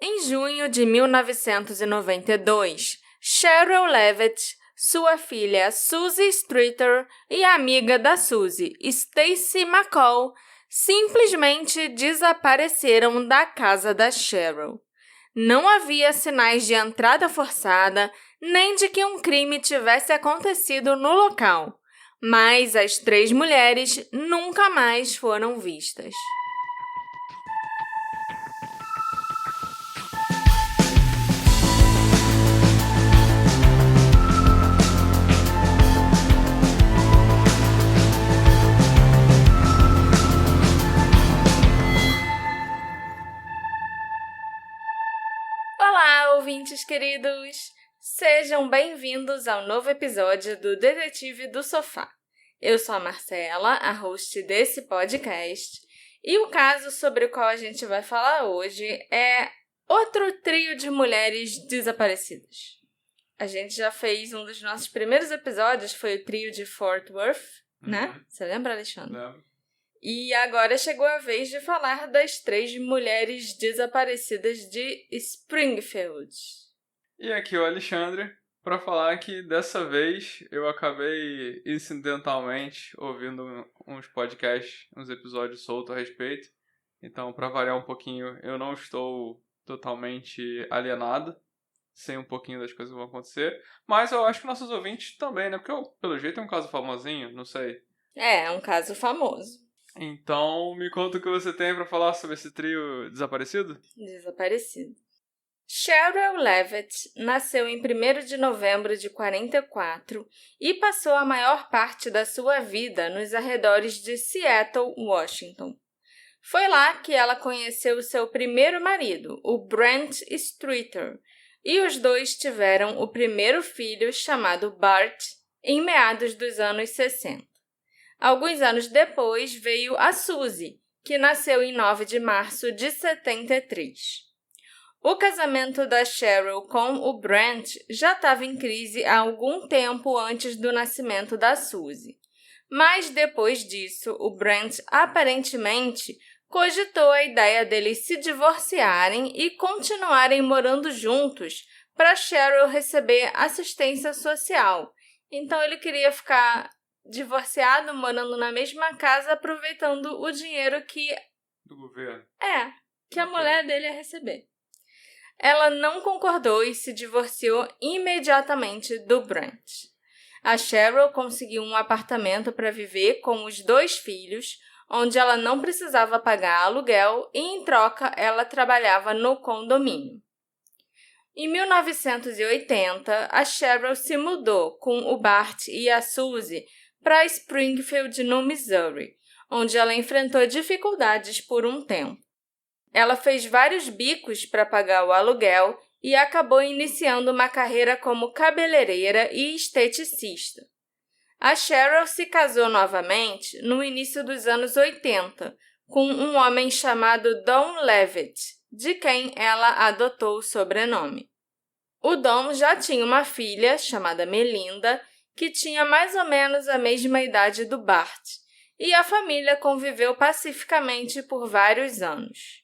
Em junho de 1992, Cheryl Levitt, sua filha Suzy Streeter e a amiga da Suzy, Stacy McCall, simplesmente desapareceram da casa da Cheryl. Não havia sinais de entrada forçada, nem de que um crime tivesse acontecido no local, mas as 3 mulheres nunca mais foram vistas. Olá, ouvintes queridos! Sejam bem-vindos ao novo episódio do Detetive do Sofá. Eu sou a Marcela, a host desse podcast, e o caso sobre o qual a gente vai falar hoje é outro trio de mulheres desaparecidas. A gente já fez um dos nossos primeiros episódios, foi o trio de Fort Worth, né? Você lembra, Alexandre? Lembro. E agora chegou a vez de falar das 3 mulheres desaparecidas de Springfield. E aqui é o Alexandre, para falar que dessa vez eu acabei incidentalmente ouvindo uns podcasts, uns episódios soltos a respeito. Então, para variar um pouquinho, eu não estou totalmente alienado, sei um pouquinho das coisas que vão acontecer. Mas eu acho que nossos ouvintes também, né? Porque pelo jeito é um caso famosinho, não sei. É um caso famoso. Então, me conta o que você tem para falar sobre esse trio desaparecido? Desaparecido. Cheryl Levitt nasceu em 1º de novembro de 1944 e passou a maior parte da sua vida nos arredores de Seattle, Washington. Foi lá que ela conheceu seu primeiro marido, o Brent Streeter, e os dois tiveram o primeiro filho, chamado Bart, em meados dos anos 60. Alguns anos depois veio a Suzy, que nasceu em 9 de março de 73. O casamento da Cheryl com o Brent já estava em crise há algum tempo antes do nascimento da Suzy. Mas depois disso, o Brent aparentemente cogitou a ideia deles se divorciarem e continuarem morando juntos para Cheryl receber assistência social. Então ele queria ficar divorciado, morando na mesma casa, aproveitando o dinheiro Do governo. que a mulher dele ia receber. Ela não concordou e se divorciou imediatamente do Brent. A Cheryl conseguiu um apartamento para viver com os 2 filhos, onde ela não precisava pagar aluguel e, em troca, ela trabalhava no condomínio. Em 1980, a Cheryl se mudou com o Bart e a Suzy para Springfield, no Missouri, onde ela enfrentou dificuldades por um tempo. Ela fez vários bicos para pagar o aluguel e acabou iniciando uma carreira como cabeleireira e esteticista. A Cheryl se casou novamente no início dos anos 80, com um homem chamado Don Levitt, de quem ela adotou o sobrenome. O Don já tinha uma filha, chamada Melinda, que tinha mais ou menos a mesma idade do Bart, e a família conviveu pacificamente por vários anos.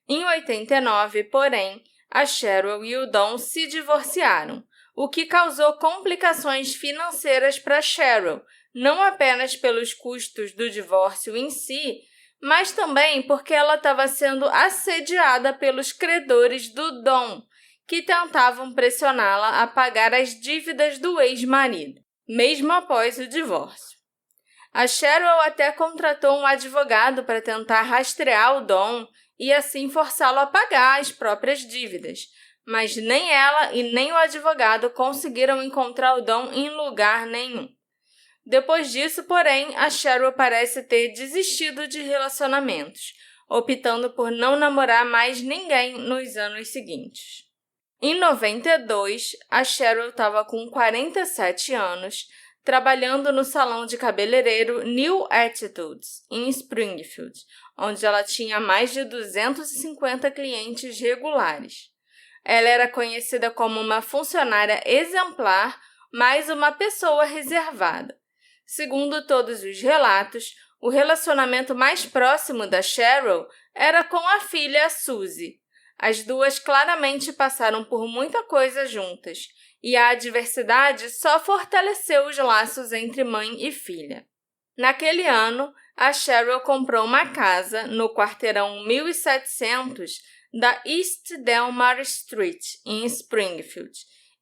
Em 89, porém, a Cheryl e o Don se divorciaram, o que causou complicações financeiras para Cheryl, não apenas pelos custos do divórcio em si, mas também porque ela estava sendo assediada pelos credores do Don, que tentavam pressioná-la a pagar as dívidas do ex-marido, mesmo após o divórcio. A Cheryl até contratou um advogado para tentar rastrear o Don e assim forçá-lo a pagar as próprias dívidas, mas nem ela e nem o advogado conseguiram encontrar o Don em lugar nenhum. Depois disso, porém, a Cheryl parece ter desistido de relacionamentos, optando por não namorar mais ninguém nos anos seguintes. Em 92, a Cheryl estava com 47 anos, trabalhando no salão de cabeleireiro New Attitudes, em Springfield, onde ela tinha mais de 250 clientes regulares. Ela era conhecida como uma funcionária exemplar, mas uma pessoa reservada. Segundo todos os relatos, o relacionamento mais próximo da Cheryl era com a filha Suzy. As duas claramente passaram por muita coisa juntas, e a adversidade só fortaleceu os laços entre mãe e filha. Naquele ano, a Cheryl comprou uma casa no quarteirão 1700 da East Delmar Street, em Springfield,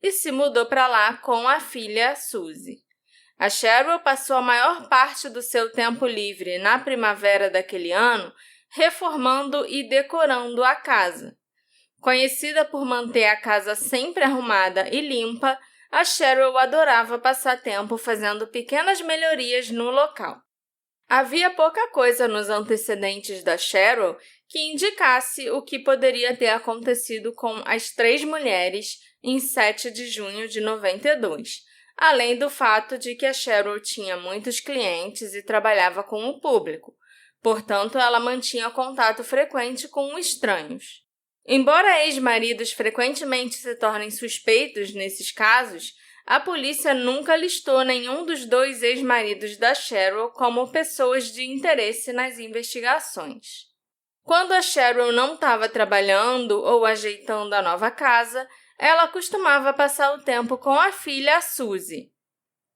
e se mudou para lá com a filha Suzy. A Cheryl passou a maior parte do seu tempo livre na primavera daquele ano reformando e decorando a casa. Conhecida por manter a casa sempre arrumada e limpa, a Cheryl adorava passar tempo fazendo pequenas melhorias no local. Havia pouca coisa nos antecedentes da Cheryl que indicasse o que poderia ter acontecido com as três mulheres em 7 de junho de 92, além do fato de que a Cheryl tinha muitos clientes e trabalhava com o público, portanto, ela mantinha contato frequente com estranhos. Embora ex-maridos frequentemente se tornem suspeitos nesses casos, a polícia nunca listou nenhum dos dois ex-maridos da Cheryl como pessoas de interesse nas investigações. Quando a Cheryl não estava trabalhando ou ajeitando a nova casa, ela costumava passar o tempo com a filha Suzy.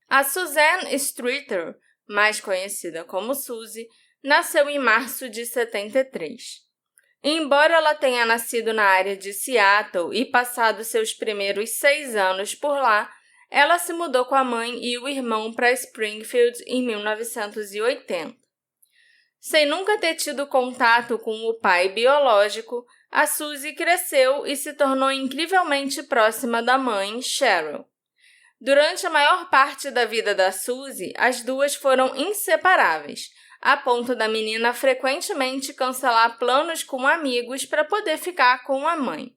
A Suzanne Streeter, mais conhecida como Suzy, nasceu em março de 73. Embora ela tenha nascido na área de Seattle e passado seus primeiros 6 anos por lá, ela se mudou com a mãe e o irmão para Springfield em 1980. Sem nunca ter tido contato com o pai biológico, a Suzy cresceu e se tornou incrivelmente próxima da mãe, Cheryl. Durante a maior parte da vida da Suzy, as duas foram inseparáveis, a ponto da menina frequentemente cancelar planos com amigos para poder ficar com a mãe.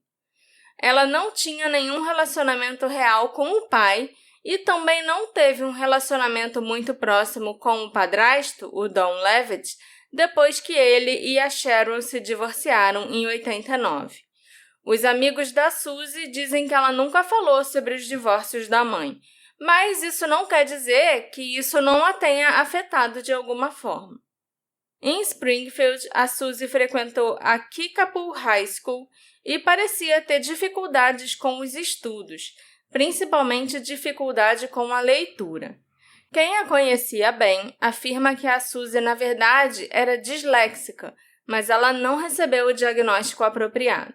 Ela não tinha nenhum relacionamento real com o pai e também não teve um relacionamento muito próximo com o padrasto, o Don Levitt, depois que ele e a Cheryl se divorciaram em 89. Os amigos da Suzy dizem que ela nunca falou sobre os divórcios da mãe, mas isso não quer dizer que isso não a tenha afetado de alguma forma. Em Springfield, a Suzy frequentou a Kickapoo High School e parecia ter dificuldades com os estudos, principalmente dificuldade com a leitura. Quem a conhecia bem afirma que a Suzy, na verdade, era disléxica, mas ela não recebeu o diagnóstico apropriado.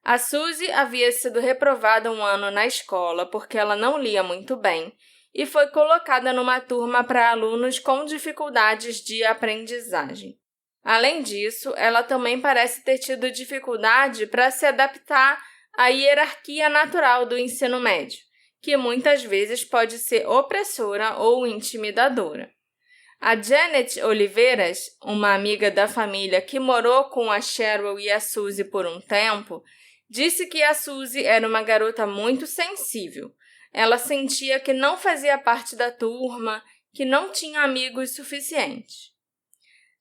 A Suzy havia sido reprovada um ano na escola porque ela não lia muito bem e foi colocada numa turma para alunos com dificuldades de aprendizagem. Além disso, ela também parece ter tido dificuldade para se adaptar à hierarquia natural do ensino médio, que muitas vezes pode ser opressora ou intimidadora. A Janet Oliveiras, uma amiga da família que morou com a Cheryl e a Suzy por um tempo, disse que a Suzy era uma garota muito sensível. Ela sentia que não fazia parte da turma, que não tinha amigos suficientes.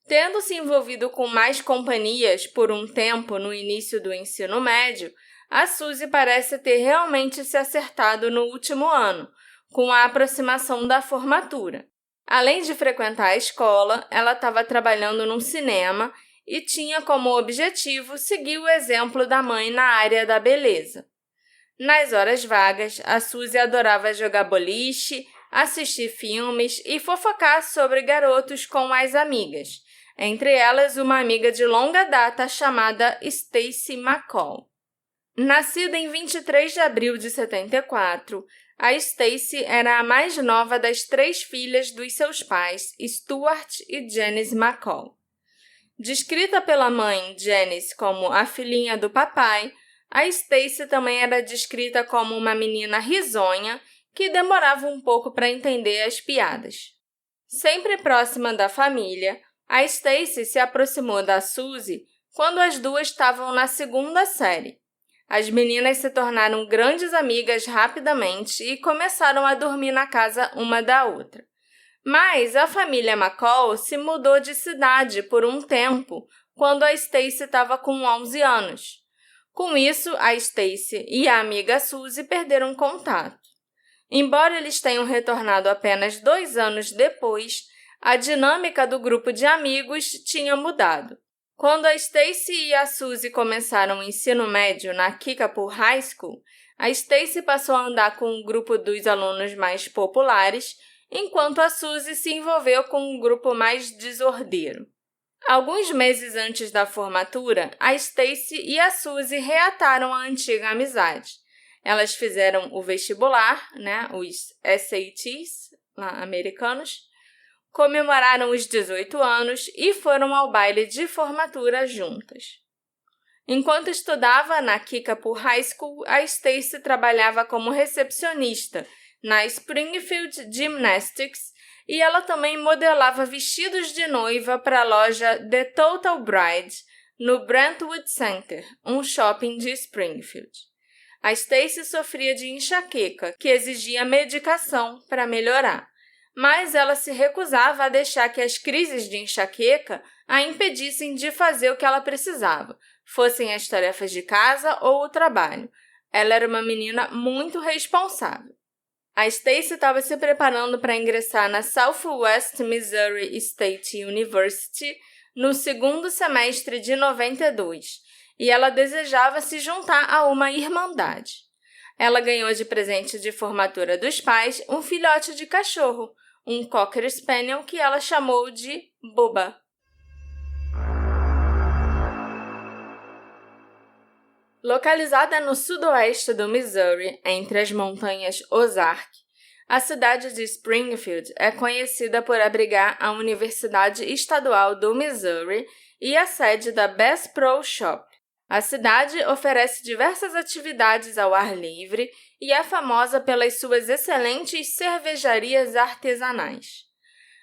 Tendo se envolvido com mais companhias por um tempo no início do ensino médio, a Suzy parece ter realmente se acertado no último ano, com a aproximação da formatura. Além de frequentar a escola, ela estava trabalhando num cinema e tinha como objetivo seguir o exemplo da mãe na área da beleza. Nas horas vagas, a Suzy adorava jogar boliche, assistir filmes e fofocar sobre garotos com as amigas, entre elas uma amiga de longa data chamada Stacy McCall. Nascida em 23 de abril de 74, a Stacy era a mais nova das 3 filhas dos seus pais, Stuart e Janice McCall. Descrita pela mãe, Janice, como a filhinha do papai, a Stacy também era descrita como uma menina risonha que demorava um pouco para entender as piadas. Sempre próxima da família, a Stacy se aproximou da Suzy quando as duas estavam na 2ª série. As meninas se tornaram grandes amigas rapidamente e começaram a dormir na casa uma da outra. Mas a família McCall se mudou de cidade por um tempo, quando a Stacy estava com 11 anos. Com isso, a Stacy e a amiga Suzy perderam contato. Embora eles tenham retornado apenas 2 anos depois, a dinâmica do grupo de amigos tinha mudado. Quando a Stacy e a Suzy começaram o ensino médio na Kickapoo High School, a Stacy passou a andar com um grupo dos alunos mais populares, enquanto a Suzy se envolveu com um grupo mais desordeiro. Alguns meses antes da formatura, a Stacy e a Suzy reataram a antiga amizade. Elas fizeram o vestibular, os SATs americanos, comemoraram os 18 anos e foram ao baile de formatura juntas. Enquanto estudava na Kickapoo High School, a Stacy trabalhava como recepcionista na Springfield Gymnastics e ela também modelava vestidos de noiva para a loja The Total Bride no Brentwood Center, um shopping de Springfield. A Stacy sofria de enxaqueca, que exigia medicação para melhorar, mas ela se recusava a deixar que as crises de enxaqueca a impedissem de fazer o que ela precisava, fossem as tarefas de casa ou o trabalho. Ela era uma menina muito responsável. A Stacy estava se preparando para ingressar na Southwest Missouri State University no segundo semestre de 92, e ela desejava se juntar a uma irmandade. Ela ganhou de presente de formatura dos pais um filhote de cachorro, um Cocker Spaniel que ela chamou de Bubba. Localizada no sudoeste do Missouri, entre as montanhas Ozark, a cidade de Springfield é conhecida por abrigar a Universidade Estadual do Missouri e a sede da Bass Pro Shop. A cidade oferece diversas atividades ao ar livre e é famosa pelas suas excelentes cervejarias artesanais.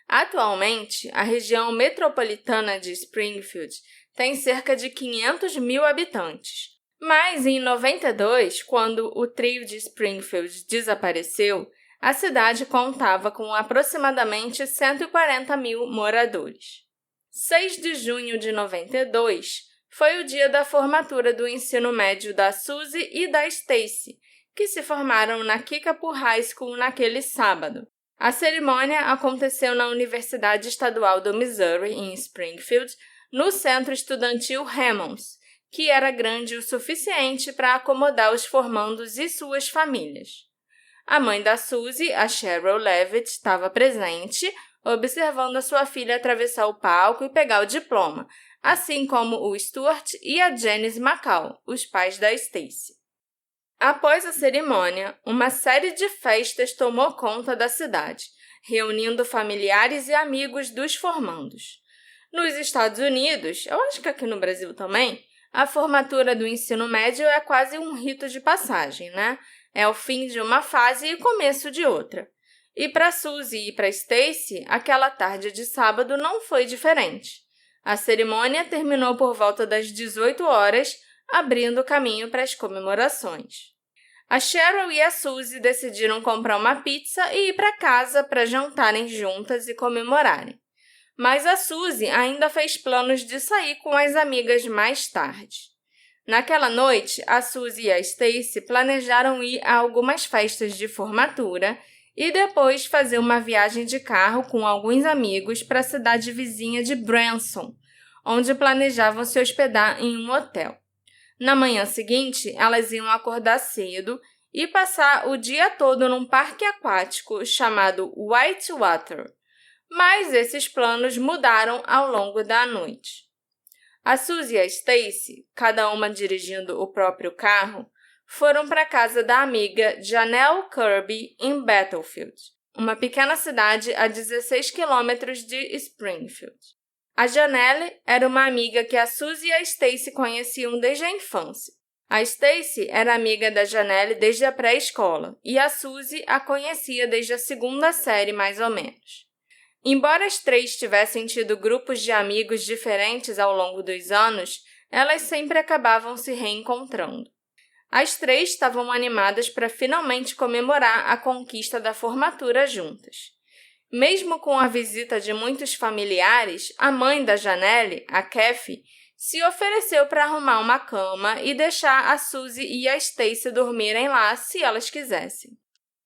Atualmente, a região metropolitana de Springfield tem cerca de 500 mil habitantes. Mas em 92, quando o trio de Springfield desapareceu, a cidade contava com aproximadamente 140 mil moradores. 6 de junho de 92 foi o dia da formatura do ensino médio da Suzy e da Stacy, que se formaram na Kickapoo High School naquele sábado. A cerimônia aconteceu na Universidade Estadual do Missouri, em Springfield, no Centro Estudantil Hammonds, que era grande o suficiente para acomodar os formandos e suas famílias. A mãe da Suzy, a Cheryl Levitt, estava presente, observando a sua filha atravessar o palco e pegar o diploma, assim como o Stuart e a Janice McCall, os pais da Stacy. Após a cerimônia, uma série de festas tomou conta da cidade, reunindo familiares e amigos dos formandos. Nos Estados Unidos, eu acho que aqui no Brasil também, a formatura do ensino médio é quase um rito de passagem, né? É o fim de uma fase e o começo de outra. E para Suzy e para Stacy, aquela tarde de sábado não foi diferente. A cerimônia terminou por volta das 18 horas, abrindo caminho para as comemorações. A Cheryl e a Suzy decidiram comprar uma pizza e ir para casa para jantarem juntas e comemorarem. Mas a Suzy ainda fez planos de sair com as amigas mais tarde. Naquela noite, a Suzy e a Stacy planejaram ir a algumas festas de formatura e depois fazer uma viagem de carro com alguns amigos para a cidade vizinha de Branson, onde planejavam se hospedar em um hotel. Na manhã seguinte, elas iam acordar cedo e passar o dia todo num parque aquático chamado Whitewater. Mas esses planos mudaram ao longo da noite. A Suzy e a Stacy, cada uma dirigindo o próprio carro, foram para a casa da amiga Janelle Kirby em Battlefield, uma pequena cidade a 16 quilômetros de Springfield. A Janelle era uma amiga que a Suzy e a Stacy conheciam desde a infância. A Stacy era amiga da Janelle desde a pré-escola e a Suzy a conhecia desde a segunda série, mais ou menos. Embora as três tivessem tido grupos de amigos diferentes ao longo dos anos, elas sempre acabavam se reencontrando. As três estavam animadas para finalmente comemorar a conquista da formatura juntas. Mesmo com a visita de muitos familiares, a mãe da Janelle, a Kathy, se ofereceu para arrumar uma cama e deixar a Suzy e a Stacy dormirem lá se elas quisessem.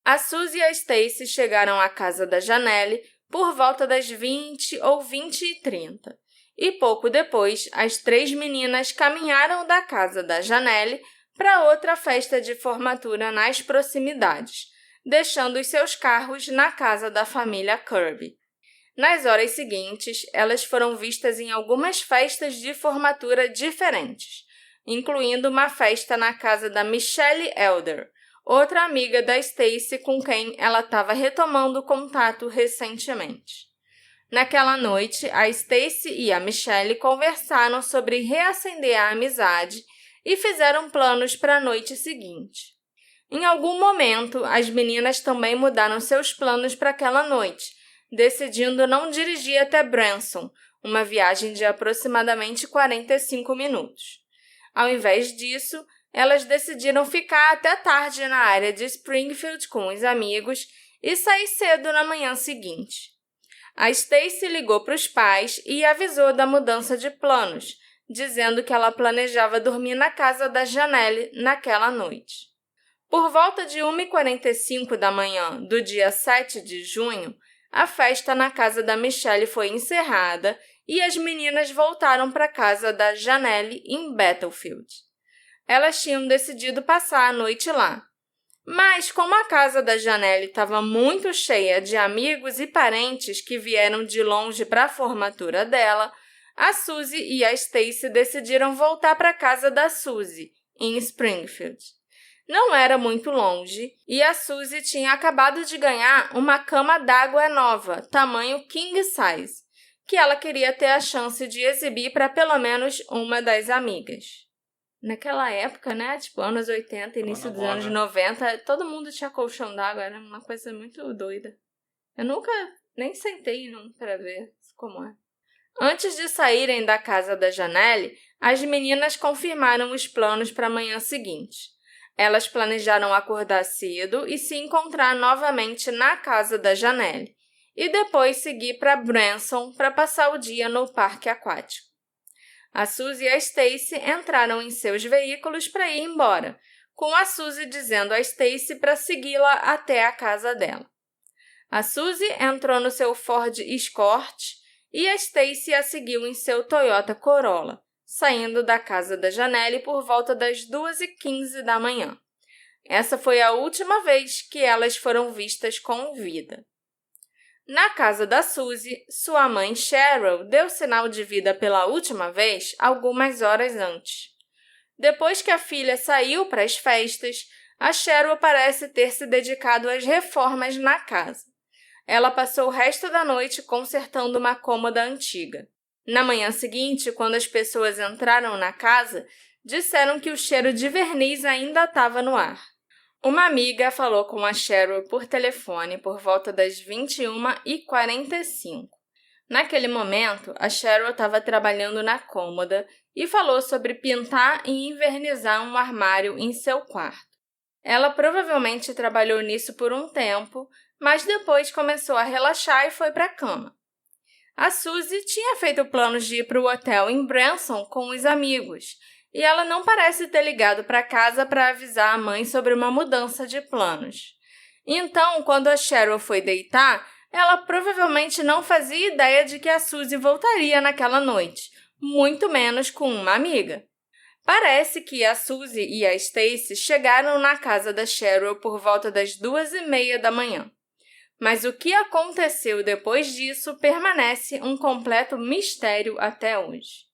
A Suzy e a Stacy chegaram à casa da Janelle por volta das 20 ou 20h30, e pouco depois, as 3 meninas caminharam da casa da Janelle para outra festa de formatura nas proximidades, deixando os seus carros na casa da família Kirby. Nas horas seguintes, elas foram vistas em algumas festas de formatura diferentes, incluindo uma festa na casa da Michelle Elder, outra amiga da Stacy com quem ela estava retomando contato recentemente. Naquela noite, a Stacy e a Michelle conversaram sobre reacender a amizade e fizeram planos para a noite seguinte. Em algum momento, as meninas também mudaram seus planos para aquela noite, decidindo não dirigir até Branson, uma viagem de aproximadamente 45 minutos. Ao invés disso, elas decidiram ficar até tarde na área de Springfield com os amigos e sair cedo na manhã seguinte. A Stacy ligou para os pais e avisou da mudança de planos, dizendo que ela planejava dormir na casa da Janelle naquela noite. Por volta de 1h45 da manhã do dia 7 de junho, a festa na casa da Michelle foi encerrada e as meninas voltaram para a casa da Janelle em Battlefield. Elas tinham decidido passar a noite lá. Mas, como a casa da Janelle estava muito cheia de amigos e parentes que vieram de longe para a formatura dela, a Suzy e a Stacy decidiram voltar para a casa da Suzy, em Springfield. Não era muito longe e a Suzy tinha acabado de ganhar uma cama d'água nova, tamanho king size, que ela queria ter a chance de exibir para pelo menos uma das amigas. Naquela época, né, tipo anos 80, início dos anos 90, todo mundo tinha colchão d'água, era uma coisa muito doida. Eu nunca nem sentei para ver como é. Antes de saírem da casa da Janelle, as meninas confirmaram os planos para a manhã seguinte. Elas planejaram acordar cedo e se encontrar novamente na casa da Janelle, e depois seguir para Branson para passar o dia no parque aquático. A Suzy e a Stacy entraram em seus veículos para ir embora, com a Suzy dizendo a Stacy para segui-la até a casa dela. A Suzy entrou no seu Ford Escort e a Stacy a seguiu em seu Toyota Corolla, saindo da casa da Janelle por volta das 2h15 da manhã. Essa foi a última vez que elas foram vistas com vida. Na casa da Suzy, sua mãe Cheryl deu sinal de vida pela última vez algumas horas antes. Depois que a filha saiu para as festas, a Cheryl parece ter se dedicado às reformas na casa. Ela passou o resto da noite consertando uma cômoda antiga. Na manhã seguinte, quando as pessoas entraram na casa, disseram que o cheiro de verniz ainda estava no ar. Uma amiga falou com a Cheryl por telefone por volta das 21h45. Naquele momento, a Cheryl estava trabalhando na cômoda e falou sobre pintar e envernizar um armário em seu quarto. Ela provavelmente trabalhou nisso por um tempo, mas depois começou a relaxar e foi para a cama. A Suzy tinha feito planos de ir para o hotel em Branson com os amigos, e ela não parece ter ligado para casa para avisar a mãe sobre uma mudança de planos. Então, quando a Cheryl foi deitar, ela provavelmente não fazia ideia de que a Suzy voltaria naquela noite, muito menos com uma amiga. Parece que a Suzy e a Stacy chegaram na casa da Cheryl por volta das 2h30 da manhã. Mas o que aconteceu depois disso permanece um completo mistério até hoje.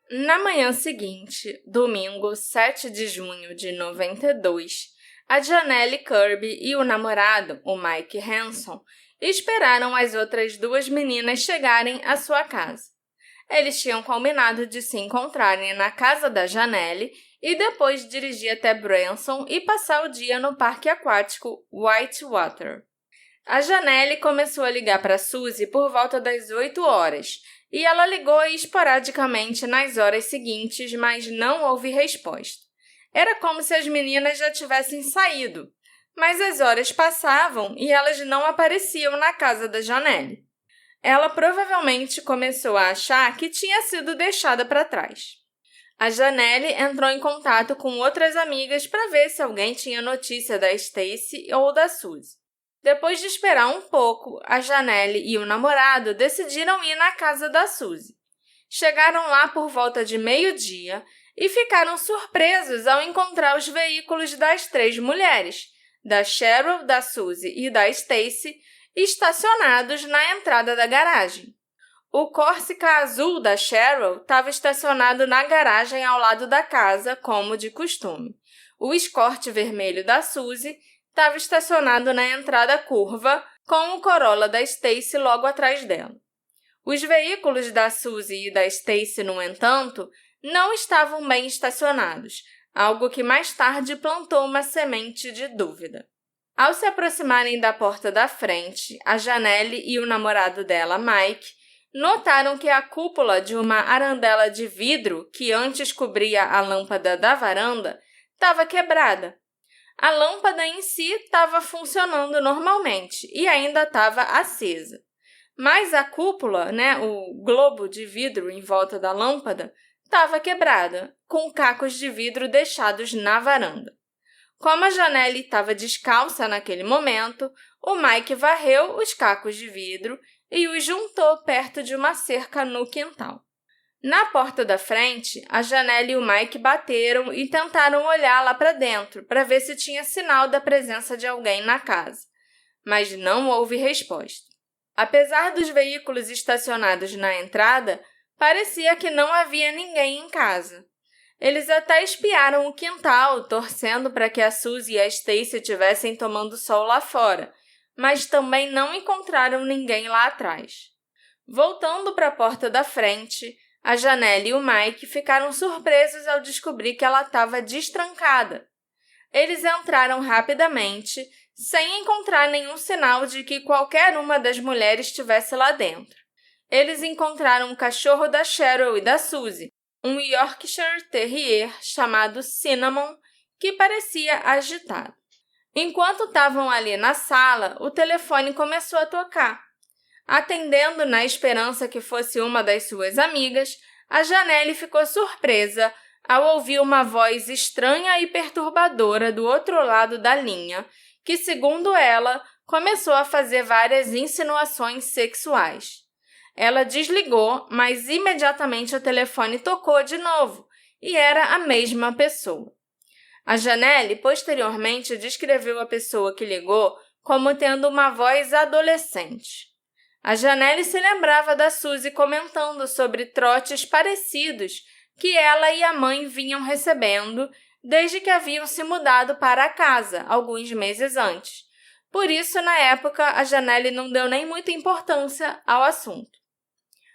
Na manhã seguinte, domingo 7 de junho de 92, a Janelle Kirby e o namorado, o Mike Hanson, esperaram as outras 2 meninas chegarem à sua casa. Eles tinham combinado de se encontrarem na casa da Janelle e depois dirigir até Branson e passar o dia no parque aquático Whitewater. A Janelle começou a ligar para Suzy por volta das 8 horas, e ela ligou esporadicamente nas horas seguintes, mas não houve resposta. Era como se as meninas já tivessem saído, mas as horas passavam e elas não apareciam na casa da Janelle. Ela provavelmente começou a achar que tinha sido deixada para trás. A Janelle entrou em contato com outras amigas para ver se alguém tinha notícia da Stacy ou da Suzy. Depois de esperar um pouco, a Janelle e o namorado decidiram ir na casa da Suzy. Chegaram lá por volta de meio-dia e ficaram surpresos ao encontrar os veículos das 3 mulheres, da Cheryl, da Suzy e da Stacy, estacionados na entrada da garagem. O Corsica azul da Cheryl estava estacionado na garagem ao lado da casa, como de costume. O Escort vermelho da Suzy estava estacionado na entrada curva, com o Corolla da Stacy logo atrás dela. Os veículos da Suzy e da Stacy, no entanto, não estavam bem estacionados, algo que mais tarde plantou uma semente de dúvida. Ao se aproximarem da porta da frente, a Janelle e o namorado dela, Mike, notaram que a cúpula de uma arandela de vidro que antes cobria a lâmpada da varanda estava quebrada. A lâmpada em si estava funcionando normalmente e ainda estava acesa. Mas a cúpula, o globo de vidro em volta da lâmpada, estava quebrada, com cacos de vidro deixados na varanda. Como a Janelle estava descalça naquele momento, o Mike varreu os cacos de vidro e os juntou perto de uma cerca no quintal. Na porta da frente, a Janelle e o Mike bateram e tentaram olhar lá para dentro para ver se tinha sinal da presença de alguém na casa, mas não houve resposta. Apesar dos veículos estacionados na entrada, parecia que não havia ninguém em casa. Eles até espiaram o quintal, torcendo para que a Suzy e a Stacy estivessem tomando sol lá fora, mas também não encontraram ninguém lá atrás. Voltando para a porta da frente, a Janelle e o Mike ficaram surpresos ao descobrir que ela estava destrancada. Eles entraram rapidamente, sem encontrar nenhum sinal de que qualquer uma das mulheres estivesse lá dentro. Eles encontraram o cachorro da Cheryl e da Suzy, um Yorkshire Terrier chamado Cinnamon, que parecia agitado. Enquanto estavam ali na sala, o telefone começou a tocar. Atendendo na esperança que fosse uma das suas amigas, a Janelle ficou surpresa ao ouvir uma voz estranha e perturbadora do outro lado da linha, que, segundo ela, começou a fazer várias insinuações sexuais. Ela desligou, mas imediatamente o telefone tocou de novo, e era a mesma pessoa. A Janelle, posteriormente, descreveu a pessoa que ligou como tendo uma voz adolescente. A Janelle se lembrava da Suzy comentando sobre trotes parecidos que ela e a mãe vinham recebendo desde que haviam se mudado para a casa, alguns meses antes. Por isso, na época, a Janelle não deu nem muita importância ao assunto.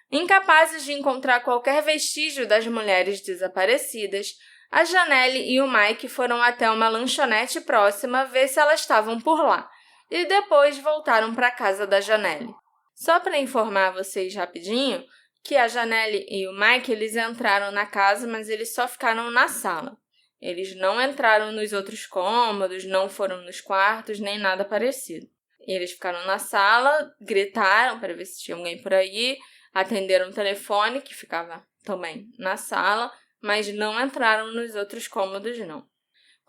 Incapazes de encontrar qualquer vestígio das mulheres desaparecidas, a Janelle e o Mike foram até uma lanchonete próxima ver se elas estavam por lá, e depois voltaram para a casa da Janelle. Só para informar vocês rapidinho, que a Janelle e o Mike eles entraram na casa, mas eles só ficaram na sala. Eles não entraram nos outros cômodos, não foram nos quartos, nem nada parecido. Eles ficaram na sala, gritaram para ver se tinha alguém por aí, atenderam o telefone, que ficava também na sala, mas não entraram nos outros cômodos, não.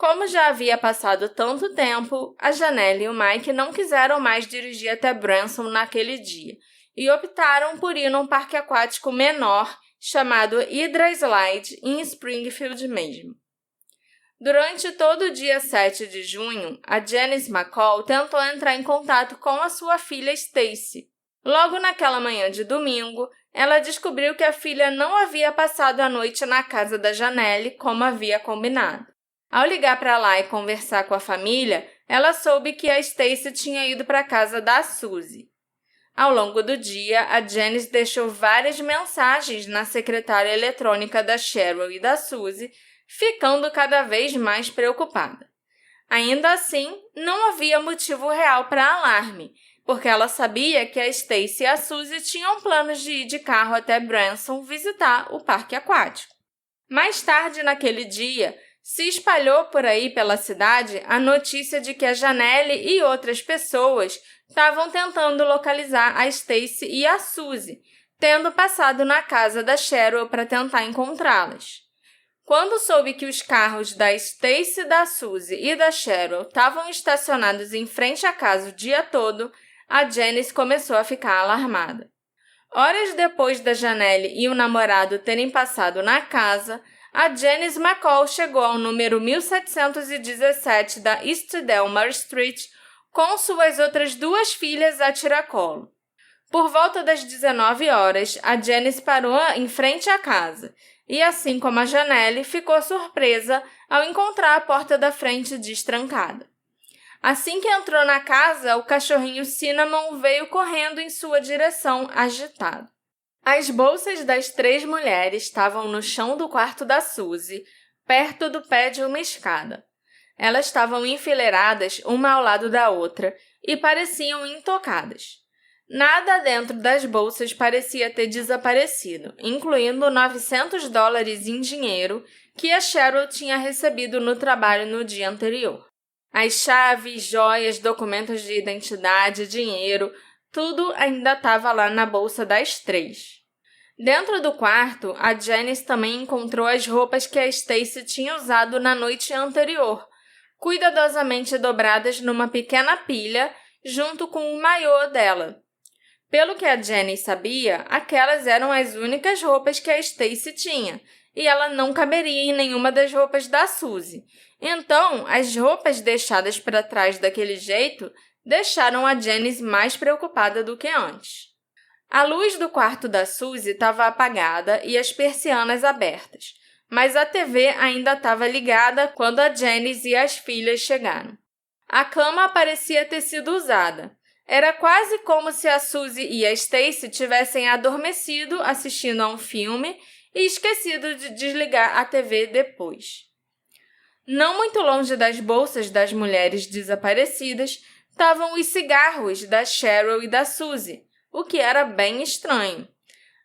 Como já havia passado tanto tempo, a Janelle e o Mike não quiseram mais dirigir até Branson naquele dia e optaram por ir num parque aquático menor chamado Hydra Slide, em Springfield mesmo. Durante todo o dia 7 de junho, a Janice McCall tentou entrar em contato com a sua filha Stacy. Logo naquela manhã de domingo, ela descobriu que a filha não havia passado a noite na casa da Janelle, como havia combinado. Ao ligar para lá e conversar com a família, ela soube que a Stacy tinha ido para a casa da Suzy. Ao longo do dia, a Janice deixou várias mensagens na secretária eletrônica da Cheryl e da Suzy, ficando cada vez mais preocupada. Ainda assim, não havia motivo real para alarme, porque ela sabia que a Stacy e a Suzy tinham planos de ir de carro até Branson visitar o parque aquático. Mais tarde naquele dia, se espalhou por aí pela cidade a notícia de que a Janelle e outras pessoas estavam tentando localizar a Stacy e a Suzy, tendo passado na casa da Cheryl para tentar encontrá-las. Quando soube que os carros da Stacy, da Suzy e da Cheryl estavam estacionados em frente à casa o dia todo, a Janice começou a ficar alarmada. Horas depois da Janelle e o namorado terem passado na casa, a Janice McCall chegou ao número 1717 da East Delmar Street com suas outras 2 filhas a tiracolo. Por volta das 19 horas, a Janice parou em frente à casa e, assim como a Janelle, ficou surpresa ao encontrar a porta da frente destrancada. Assim que entrou na casa, o cachorrinho Cinnamon veio correndo em sua direção, agitado. As bolsas das 3 mulheres estavam no chão do quarto da Suzy, perto do pé de uma escada. Elas estavam enfileiradas uma ao lado da outra e pareciam intocadas. Nada dentro das bolsas parecia ter desaparecido, incluindo $900 em dinheiro que a Cheryl tinha recebido no trabalho no dia anterior. As chaves, joias, documentos de identidade, dinheiro, tudo ainda estava lá na bolsa das 3. Dentro do quarto, a Janice também encontrou as roupas que a Stacy tinha usado na noite anterior, cuidadosamente dobradas numa pequena pilha junto com o maiô dela. Pelo que a Janice sabia, aquelas eram as únicas roupas que a Stacy tinha, e ela não caberia em nenhuma das roupas da Suzy. Então, as roupas deixadas para trás daquele jeito deixaram a Janice mais preocupada do que antes. A luz do quarto da Suzy estava apagada e as persianas abertas, mas a TV ainda estava ligada quando a Janice e as filhas chegaram. A cama parecia ter sido usada. Era quase como se a Suzy e a Stacy tivessem adormecido assistindo a um filme e esquecido de desligar a TV depois. Não muito longe das bolsas das mulheres desaparecidas estavam os cigarros da Cheryl e da Suzy, o que era bem estranho.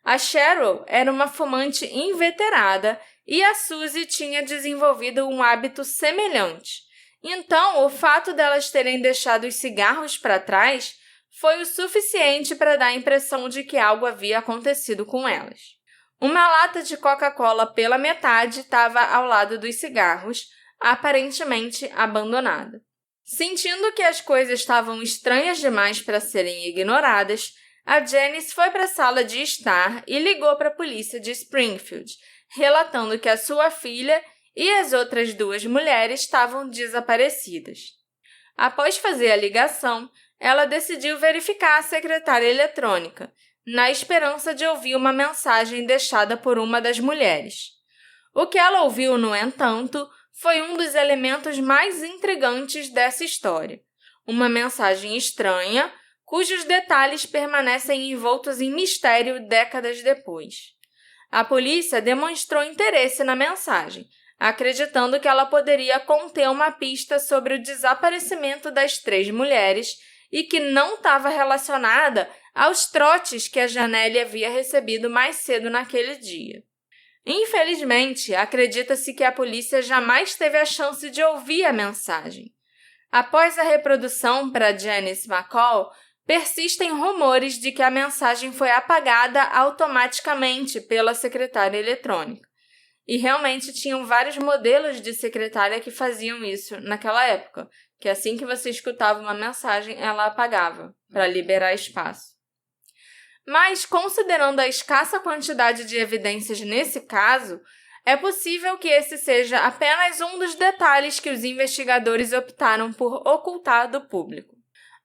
A Cheryl era uma fumante inveterada e a Suzy tinha desenvolvido um hábito semelhante. Então, o fato delas terem deixado os cigarros para trás foi o suficiente para dar a impressão de que algo havia acontecido com elas. Uma lata de Coca-Cola pela metade estava ao lado dos cigarros, aparentemente abandonada. Sentindo que as coisas estavam estranhas demais para serem ignoradas, a Janice foi para a sala de estar e ligou para a polícia de Springfield, relatando que a sua filha e as outras 2 mulheres estavam desaparecidas. Após fazer a ligação, ela decidiu verificar a secretária eletrônica, na esperança de ouvir uma mensagem deixada por uma das mulheres. O que ela ouviu, no entanto, foi um dos elementos mais intrigantes dessa história. Uma mensagem estranha, cujos detalhes permanecem envoltos em mistério décadas depois. A polícia demonstrou interesse na mensagem, acreditando que ela poderia conter uma pista sobre o desaparecimento das 3 mulheres e que não estava relacionada aos trotes que a Janelle havia recebido mais cedo naquele dia. Infelizmente, acredita-se que a polícia jamais teve a chance de ouvir a mensagem. Após a reprodução para Janice McCall, persistem rumores de que a mensagem foi apagada automaticamente pela secretária eletrônica. E realmente tinham vários modelos de secretária que faziam isso naquela época, que assim que você escutava uma mensagem, ela apagava, para liberar espaço. Mas, considerando a escassa quantidade de evidências nesse caso, é possível que esse seja apenas um dos detalhes que os investigadores optaram por ocultar do público.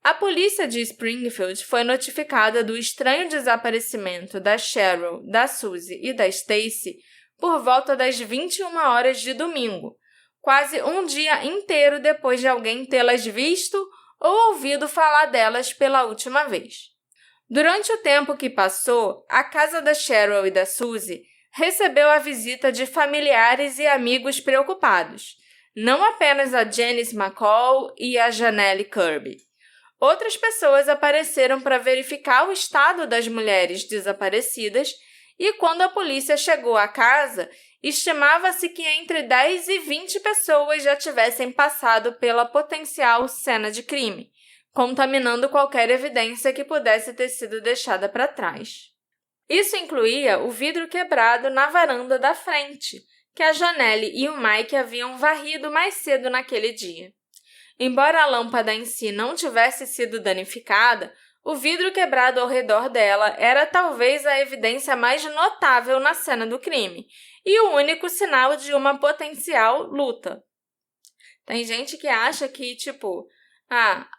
A polícia de Springfield foi notificada do estranho desaparecimento da Cheryl, da Suzy e da Stacy por volta das 21 horas de domingo, quase um dia inteiro depois de alguém tê-las visto ou ouvido falar delas pela última vez. Durante o tempo que passou, a casa da Cheryl e da Suzy recebeu a visita de familiares e amigos preocupados, não apenas a Janice McCall e a Janelle Kirby. Outras pessoas apareceram para verificar o estado das mulheres desaparecidas e quando a polícia chegou à casa, estimava-se que entre 10 e 20 pessoas já tivessem passado pela potencial cena de crime, contaminando qualquer evidência que pudesse ter sido deixada para trás. Isso incluía o vidro quebrado na varanda da frente, que a Janelle e o Mike haviam varrido mais cedo naquele dia. Embora a lâmpada em si não tivesse sido danificada, o vidro quebrado ao redor dela era talvez a evidência mais notável na cena do crime e o único sinal de uma potencial luta. Tem gente que acha que,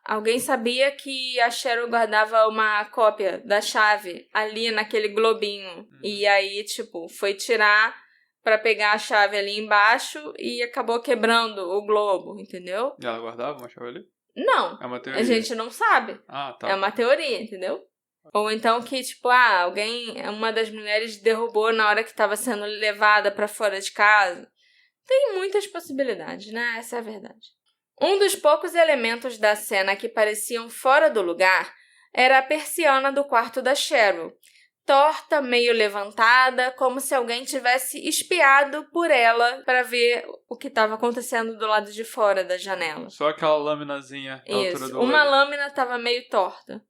alguém sabia que a Cheryl guardava uma cópia da chave ali naquele globinho. E aí, foi tirar pra pegar a chave ali embaixo e acabou quebrando o globo, entendeu? E ela guardava uma chave ali? Não. É uma teoria. A gente não sabe. Ah, tá. É uma teoria, entendeu? Ou então que, uma das mulheres derrubou na hora que estava sendo levada pra fora de casa. Tem muitas possibilidades, né? Essa é a verdade. Um dos poucos elementos da cena que pareciam fora do lugar era a persiana do quarto da Cheryl, torta, meio levantada, como se alguém tivesse espiado por ela para ver o que estava acontecendo do lado de fora da janela. Só aquela laminazinha na altura do olho. Uma lâmina estava meio torta.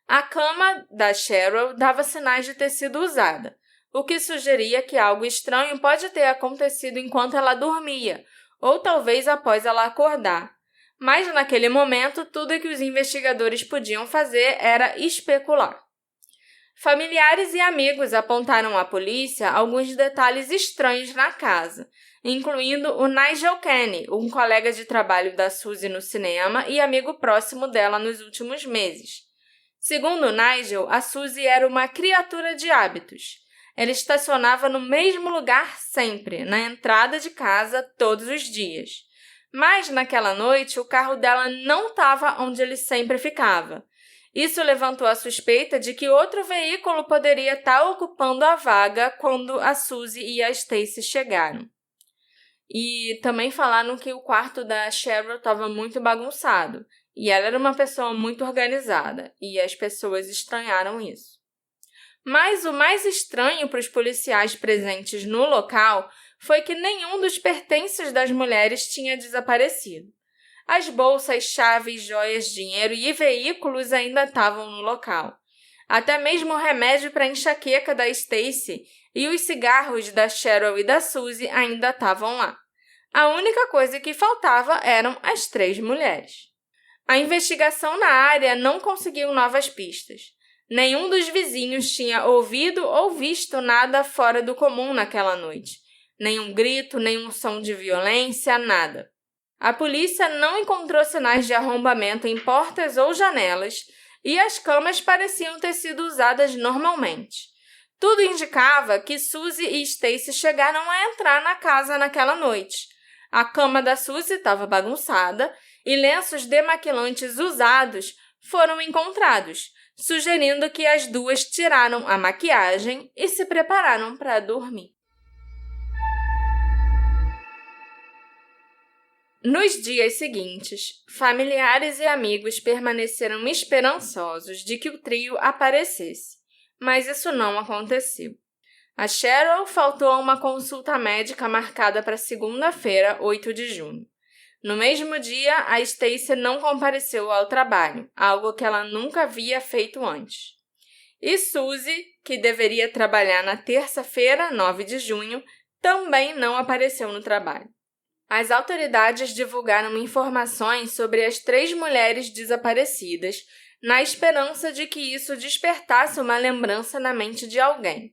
A cama da Cheryl dava sinais de ter sido usada, o que sugeria que algo estranho pode ter acontecido enquanto ela dormia, ou talvez após ela acordar. Mas naquele momento, tudo que os investigadores podiam fazer era especular. Familiares e amigos apontaram à polícia alguns detalhes estranhos na casa, incluindo o Nigel Kenney, um colega de trabalho da Suzy no cinema e amigo próximo dela nos últimos meses. Segundo Nigel, a Suzy era uma criatura de hábitos. Ela estacionava no mesmo lugar sempre, na entrada de casa, todos os dias. Mas, naquela noite, o carro dela não estava onde ele sempre ficava. Isso levantou a suspeita de que outro veículo poderia estar ocupando a vaga quando a Suzy e a Stacy chegaram. E também falaram que o quarto da Cheryl estava muito bagunçado, e ela era uma pessoa muito organizada, e as pessoas estranharam isso. Mas o mais estranho para os policiais presentes no local foi que nenhum dos pertences das mulheres tinha desaparecido. As bolsas, chaves, joias, dinheiro e veículos ainda estavam no local. Até mesmo o remédio para enxaqueca da Stacy e os cigarros da Cheryl e da Suzy ainda estavam lá. A única coisa que faltava eram as 3 mulheres. A investigação na área não conseguiu novas pistas. Nenhum dos vizinhos tinha ouvido ou visto nada fora do comum naquela noite. Nenhum grito, nenhum som de violência, nada. A polícia não encontrou sinais de arrombamento em portas ou janelas e as camas pareciam ter sido usadas normalmente. Tudo indicava que Suzy e Stacy chegaram a entrar na casa naquela noite. A cama da Suzy estava bagunçada e lenços demaquilantes usados foram encontrados, sugerindo que as duas tiraram a maquiagem e se prepararam para dormir. Nos dias seguintes, familiares e amigos permaneceram esperançosos de que o trio aparecesse, mas isso não aconteceu. A Cheryl faltou a uma consulta médica marcada para segunda-feira, 8 de junho. No mesmo dia, a Stacy não compareceu ao trabalho, algo que ela nunca havia feito antes. E Suzy, que deveria trabalhar na terça-feira, 9 de junho, também não apareceu no trabalho. As autoridades divulgaram informações sobre as 3 mulheres desaparecidas, na esperança de que isso despertasse uma lembrança na mente de alguém.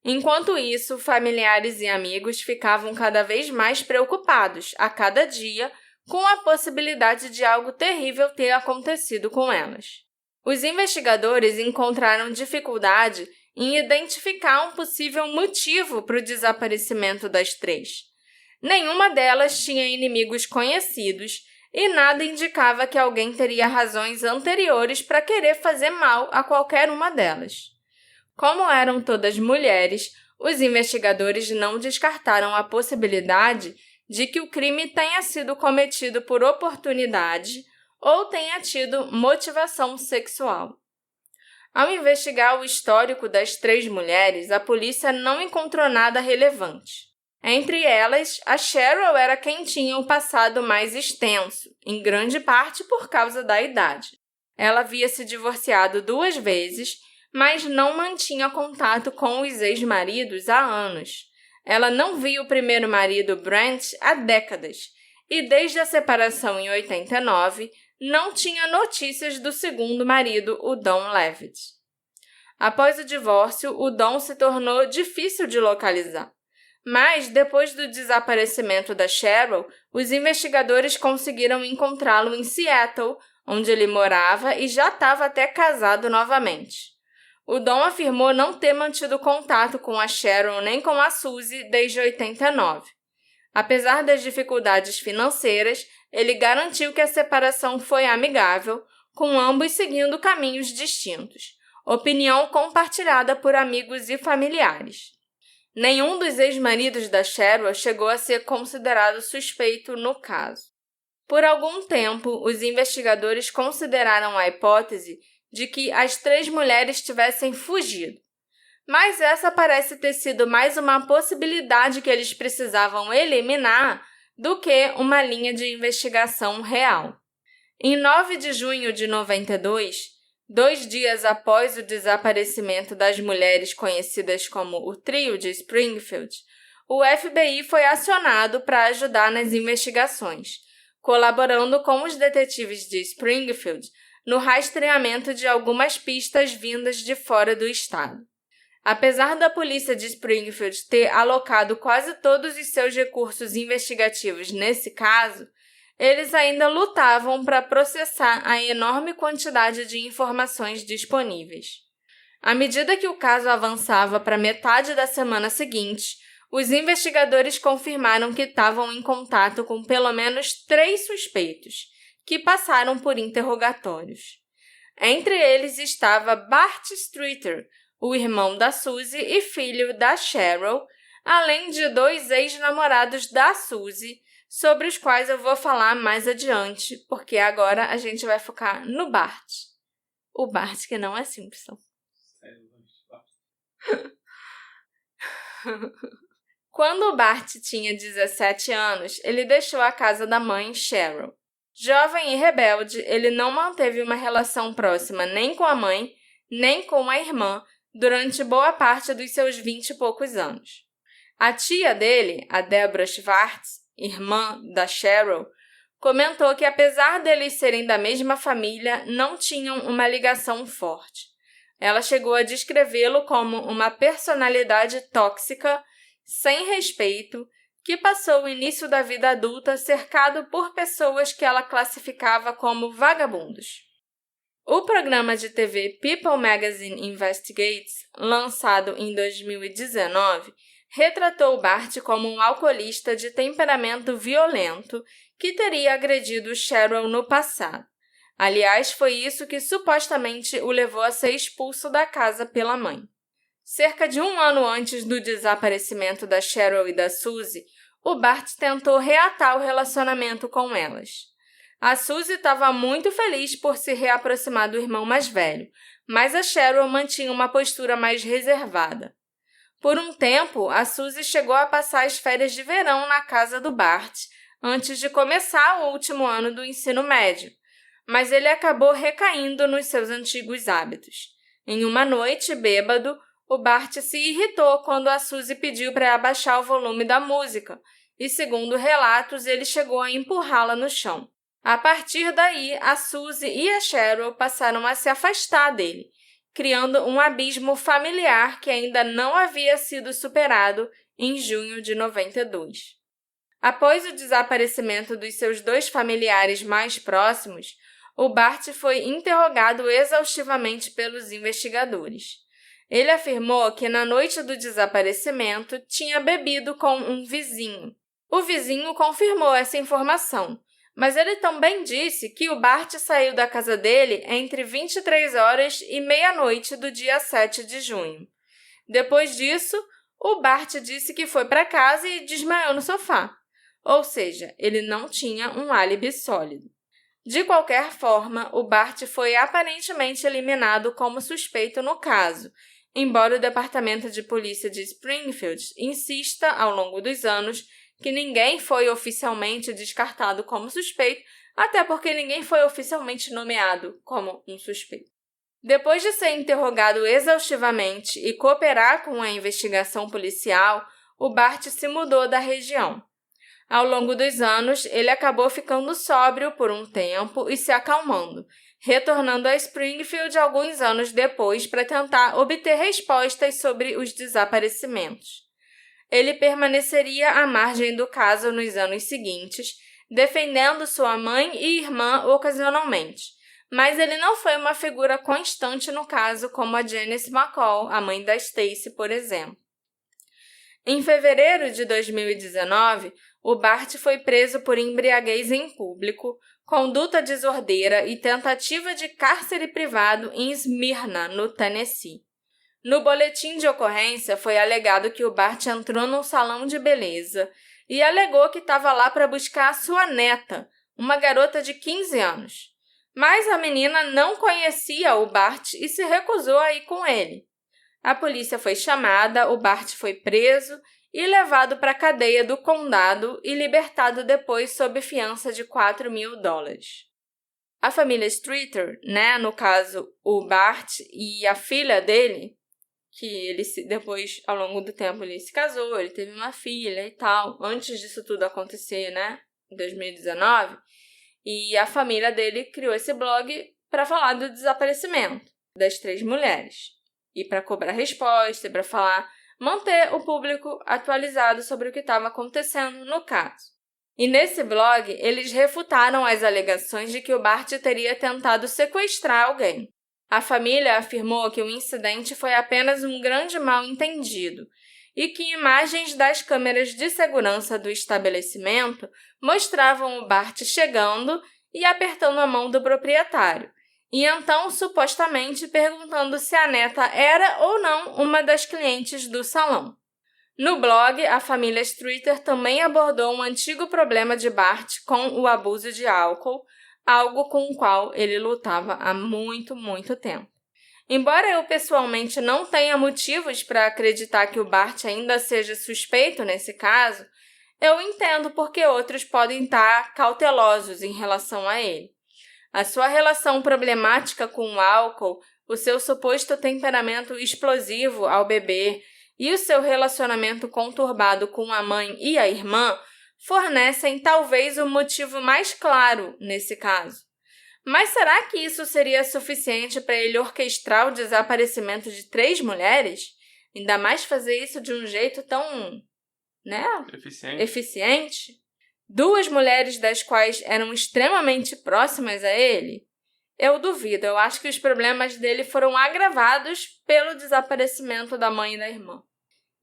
Enquanto isso, familiares e amigos ficavam cada vez mais preocupados, a cada dia, com a possibilidade de algo terrível ter acontecido com elas. Os investigadores encontraram dificuldade em identificar um possível motivo para o desaparecimento das 3. Nenhuma delas tinha inimigos conhecidos e nada indicava que alguém teria razões anteriores para querer fazer mal a qualquer uma delas. Como eram todas mulheres, os investigadores não descartaram a possibilidade de que o crime tenha sido cometido por oportunidade ou tenha tido motivação sexual. Ao investigar o histórico das 3 mulheres, a polícia não encontrou nada relevante. Entre elas, a Cheryl era quem tinha o passado mais extenso, em grande parte por causa da idade. Ela havia se divorciado 2 vezes, mas não mantinha contato com os ex-maridos há anos. Ela não via o primeiro marido, Brent, há décadas, e desde a separação em 89, não tinha notícias do segundo marido, o Don Levitt. Após o divórcio, o Don se tornou difícil de localizar. Mas, depois do desaparecimento da Cheryl, os investigadores conseguiram encontrá-lo em Seattle, onde ele morava e já estava até casado novamente. O Don afirmou não ter mantido contato com a Cheryl nem com a Suzy desde 89. Apesar das dificuldades financeiras, ele garantiu que a separação foi amigável, com ambos seguindo caminhos distintos, opinião compartilhada por amigos e familiares. Nenhum dos ex-maridos da Cheryl chegou a ser considerado suspeito no caso. Por algum tempo, os investigadores consideraram a hipótese de que as 3 mulheres tivessem fugido. Mas essa parece ter sido mais uma possibilidade que eles precisavam eliminar do que uma linha de investigação real. Em 9 de junho de 92, 2 dias após o desaparecimento das mulheres conhecidas como o Trio de Springfield, o FBI foi acionado para ajudar nas investigações, colaborando com os detetives de Springfield no rastreamento de algumas pistas vindas de fora do estado. Apesar da polícia de Springfield ter alocado quase todos os seus recursos investigativos nesse caso, eles ainda lutavam para processar a enorme quantidade de informações disponíveis. À medida que o caso avançava para metade da semana seguinte, os investigadores confirmaram que estavam em contato com pelo menos 3 suspeitos, que passaram por interrogatórios. Entre eles estava Bart Streeter, o irmão da Suzy e filho da Cheryl, além de 2 ex-namorados da Suzy, sobre os quais eu vou falar mais adiante, porque agora a gente vai focar no Bart. O Bart que não é Simpson. Quando o Bart tinha 17 anos, ele deixou a casa da mãe, Cheryl. Jovem e rebelde, ele não manteve uma relação próxima nem com a mãe, nem com a irmã, durante boa parte dos seus 20 e poucos anos. A tia dele, a Deborah Schwartz, irmã da Cheryl, comentou que apesar deles serem da mesma família, não tinham uma ligação forte. Ela chegou a descrevê-lo como uma personalidade tóxica, sem respeito, que passou o início da vida adulta cercado por pessoas que ela classificava como vagabundos. O programa de TV People Magazine Investigates, lançado em 2019, retratou Bart como um alcoolista de temperamento violento que teria agredido Cheryl no passado. Aliás, foi isso que supostamente o levou a ser expulso da casa pela mãe. Cerca de 1 ano antes do desaparecimento da Cheryl e da Suzy, o Bart tentou reatar o relacionamento com elas. A Suzy estava muito feliz por se reaproximar do irmão mais velho, mas a Cheryl mantinha uma postura mais reservada. Por um tempo, a Suzy chegou a passar as férias de verão na casa do Bart, antes de começar o último ano do ensino médio, mas ele acabou recaindo nos seus antigos hábitos. Em uma noite, bêbado, o Bart se irritou quando a Suzy pediu para abaixar o volume da música, e segundo relatos, ele chegou a empurrá-la no chão. A partir daí, a Suzy e a Cheryl passaram a se afastar dele, criando um abismo familiar que ainda não havia sido superado em junho de 92. Após o desaparecimento dos seus 2 familiares mais próximos, o Bart foi interrogado exaustivamente pelos investigadores. Ele afirmou que na noite do desaparecimento tinha bebido com um vizinho. O vizinho confirmou essa informação, mas ele também disse que o Bart saiu da casa dele entre 23 horas e meia-noite do dia 7 de junho. Depois disso, o Bart disse que foi para casa e desmaiou no sofá. Ou seja, ele não tinha um álibi sólido. De qualquer forma, o Bart foi aparentemente eliminado como suspeito no caso, embora o Departamento de Polícia de Springfield insista, ao longo dos anos, que ninguém foi oficialmente descartado como suspeito, até porque ninguém foi oficialmente nomeado como um suspeito. Depois de ser interrogado exaustivamente e cooperar com a investigação policial, o Bart se mudou da região. Ao longo dos anos, ele acabou ficando sóbrio por um tempo e se acalmando, retornando a Springfield alguns anos depois para tentar obter respostas sobre os desaparecimentos. Ele permaneceria à margem do caso nos anos seguintes, defendendo sua mãe e irmã ocasionalmente, mas ele não foi uma figura constante no caso como a Janice McCall, a mãe da Stacey, por exemplo. Em fevereiro de 2019, o Bart foi preso por embriaguez em público, conduta desordeira e tentativa de cárcere privado em Smyrna, no Tennessee. No boletim de ocorrência foi alegado que o Bart entrou num salão de beleza e alegou que estava lá para buscar a sua neta, uma garota de 15 anos. Mas a menina não conhecia o Bart e se recusou a ir com ele. A polícia foi chamada, o Bart foi preso e levado para a cadeia do condado e libertado depois sob fiança de $4.000. A família Streeter, no caso o Bart e a filha dele, que depois, ao longo do tempo, ele se casou, ele teve uma filha e tal, antes disso tudo acontecer, em 2019, e a família dele criou esse blog para falar do desaparecimento das 3 mulheres, e para cobrar resposta, para manter o público atualizado sobre o que estava acontecendo no caso. E nesse blog, eles refutaram as alegações de que o Bart teria tentado sequestrar alguém. A família afirmou que o incidente foi apenas um grande mal-entendido e que imagens das câmeras de segurança do estabelecimento mostravam o Bart chegando e apertando a mão do proprietário, e então supostamente perguntando se a neta era ou não uma das clientes do salão. No blog, a família Streeter também abordou um antigo problema de Bart com o abuso de álcool, algo com o qual ele lutava há muito, muito tempo. Embora eu pessoalmente não tenha motivos para acreditar que o Bart ainda seja suspeito nesse caso, eu entendo porque outros podem estar cautelosos em relação a ele. A sua relação problemática com o álcool, o seu suposto temperamento explosivo ao beber e o seu relacionamento conturbado com a mãe e a irmã fornecem talvez o motivo mais claro nesse caso. Mas será que isso seria suficiente para ele orquestrar o desaparecimento de 3 mulheres? Ainda mais fazer isso de um jeito tão, eficiente? 2 mulheres das quais eram extremamente próximas a ele? Eu duvido, eu acho que os problemas dele foram agravados pelo desaparecimento da mãe e da irmã.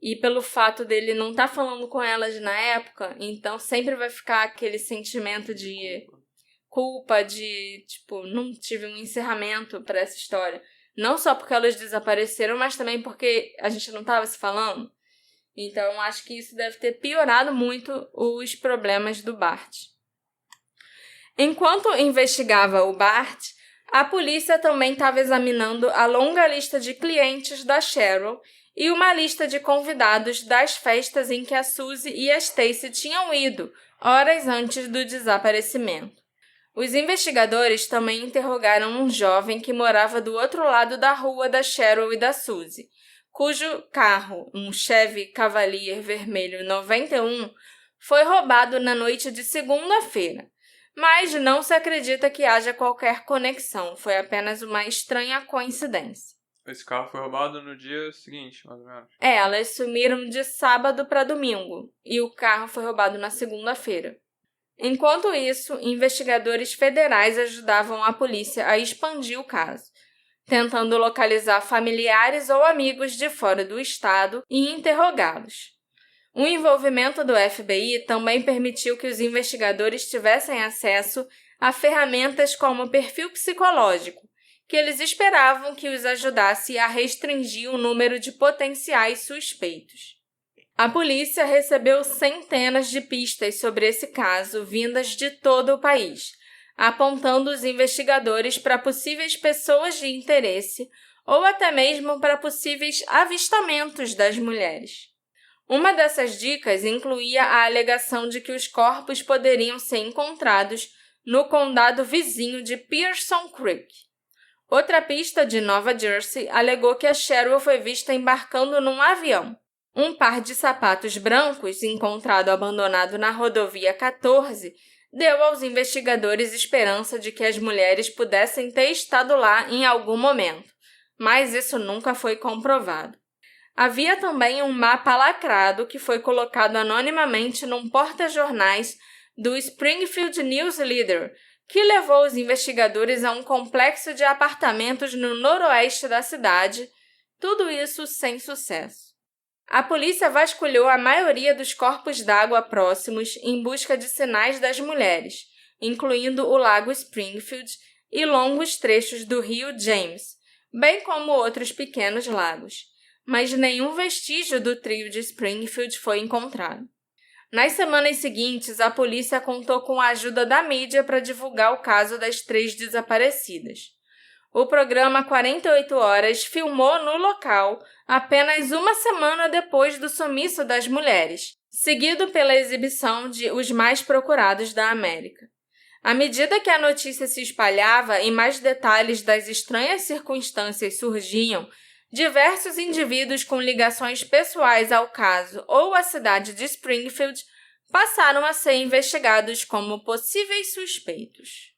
E pelo fato dele não estar falando com elas na época, então sempre vai ficar aquele sentimento de culpa, de, não tive um encerramento para essa história. Não só porque elas desapareceram, mas também porque a gente não estava se falando. Então, acho que isso deve ter piorado muito os problemas do Bart. Enquanto investigava o Bart, a polícia também estava examinando a longa lista de clientes da Cheryl e uma lista de convidados das festas em que a Suzy e a Stacey tinham ido, horas antes do desaparecimento. Os investigadores também interrogaram um jovem que morava do outro lado da rua da Cheryl e da Suzy, cujo carro, um Chevy Cavalier vermelho 91, foi roubado na noite de segunda-feira. Mas não se acredita que haja qualquer conexão, foi apenas uma estranha coincidência. Esse carro foi roubado no dia seguinte, mais ou menos. Elas sumiram de sábado para domingo e o carro foi roubado na segunda-feira. Enquanto isso, investigadores federais ajudavam a polícia a expandir o caso, tentando localizar familiares ou amigos de fora do estado e interrogá-los. O envolvimento do FBI também permitiu que os investigadores tivessem acesso a ferramentas como perfil psicológico, que eles esperavam que os ajudasse a restringir o número de potenciais suspeitos. A polícia recebeu centenas de pistas sobre esse caso vindas de todo o país, apontando os investigadores para possíveis pessoas de interesse ou até mesmo para possíveis avistamentos das mulheres. Uma dessas dicas incluía a alegação de que os corpos poderiam ser encontrados no condado vizinho de Pearson Creek. Outra pista de Nova Jersey alegou que a Cheryl foi vista embarcando num avião. Um par de sapatos brancos, encontrado abandonado na rodovia 14, deu aos investigadores esperança de que as mulheres pudessem ter estado lá em algum momento, mas isso nunca foi comprovado. Havia também um mapa lacrado que foi colocado anonimamente num porta-jornais do Springfield News Leader, que levou os investigadores a um complexo de apartamentos no noroeste da cidade, tudo isso sem sucesso. A polícia vasculhou a maioria dos corpos d'água próximos em busca de sinais das mulheres, incluindo o lago Springfield e longos trechos do rio James, bem como outros pequenos lagos, mas nenhum vestígio do trio de Springfield foi encontrado. Nas semanas seguintes, a polícia contou com a ajuda da mídia para divulgar o caso das 3 desaparecidas. O programa 48 Horas filmou no local apenas uma semana depois do sumiço das mulheres, seguido pela exibição de Os Mais Procurados da América. À medida que a notícia se espalhava e mais detalhes das estranhas circunstâncias surgiam, diversos indivíduos com ligações pessoais ao caso ou à cidade de Springfield passaram a ser investigados como possíveis suspeitos.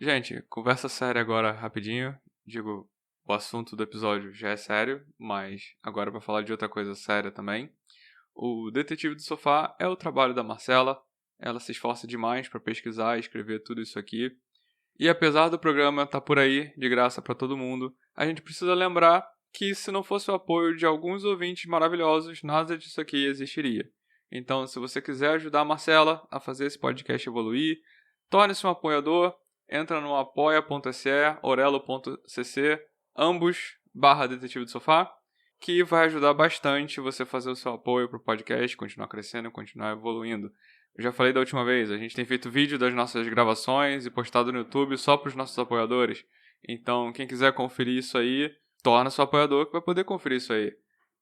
Gente, conversa séria agora rapidinho. Digo, o assunto do episódio já é sério, mas agora para falar de outra coisa séria também. O Detetive do Sofá é o trabalho da Marcela. Ela se esforça demais para pesquisar e escrever tudo isso aqui. E apesar do programa estar por aí, de graça para todo mundo, a gente precisa lembrar que se não fosse o apoio de alguns ouvintes maravilhosos, nada disso aqui existiria. Então, se você quiser ajudar a Marcela a fazer esse podcast evoluir, torne-se um apoiador. Entra no apoia.se, orelo.cc, ambos /Detetive do Sofá, que vai ajudar bastante você fazer o seu apoio para o podcast, continuar crescendo e continuar evoluindo. Eu já falei da última vez, a gente tem feito vídeo das nossas gravações e postado no YouTube só para os nossos apoiadores. Então, quem quiser conferir isso aí, torna seu apoiador que vai poder conferir isso aí.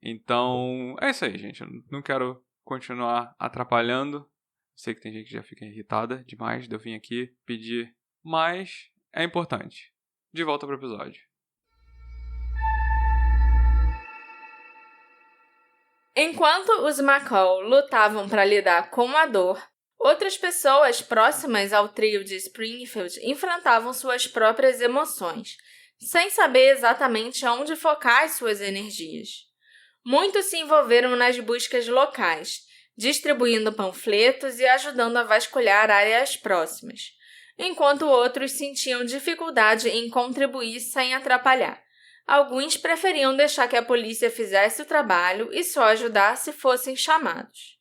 Então, é isso aí, gente. Eu não quero continuar atrapalhando. Sei que tem gente que já fica irritada demais de eu vir aqui pedir, mas é importante. De volta para o episódio. Enquanto os McCall lutavam para lidar com a dor, outras pessoas próximas ao trio de Springfield enfrentavam suas próprias emoções, sem saber exatamente onde focar as suas energias. Muitos se envolveram nas buscas locais, distribuindo panfletos e ajudando a vasculhar áreas próximas, enquanto outros sentiam dificuldade em contribuir sem atrapalhar. Alguns preferiam deixar que a polícia fizesse o trabalho e só ajudar se fossem chamados.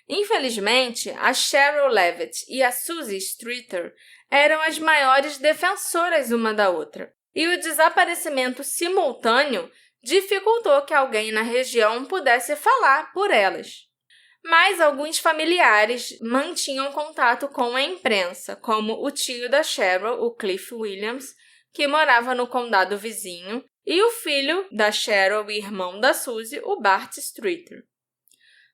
Infelizmente, a Cheryl Levitt e a Susie Streeter eram as maiores defensoras uma da outra, e o desaparecimento simultâneo dificultou que alguém na região pudesse falar por elas. Mas alguns familiares mantinham contato com a imprensa, como o tio da Cheryl, o Cliff Williams, que morava no condado vizinho, e o filho da Cheryl e irmão da Suzy, o Bart Streeter.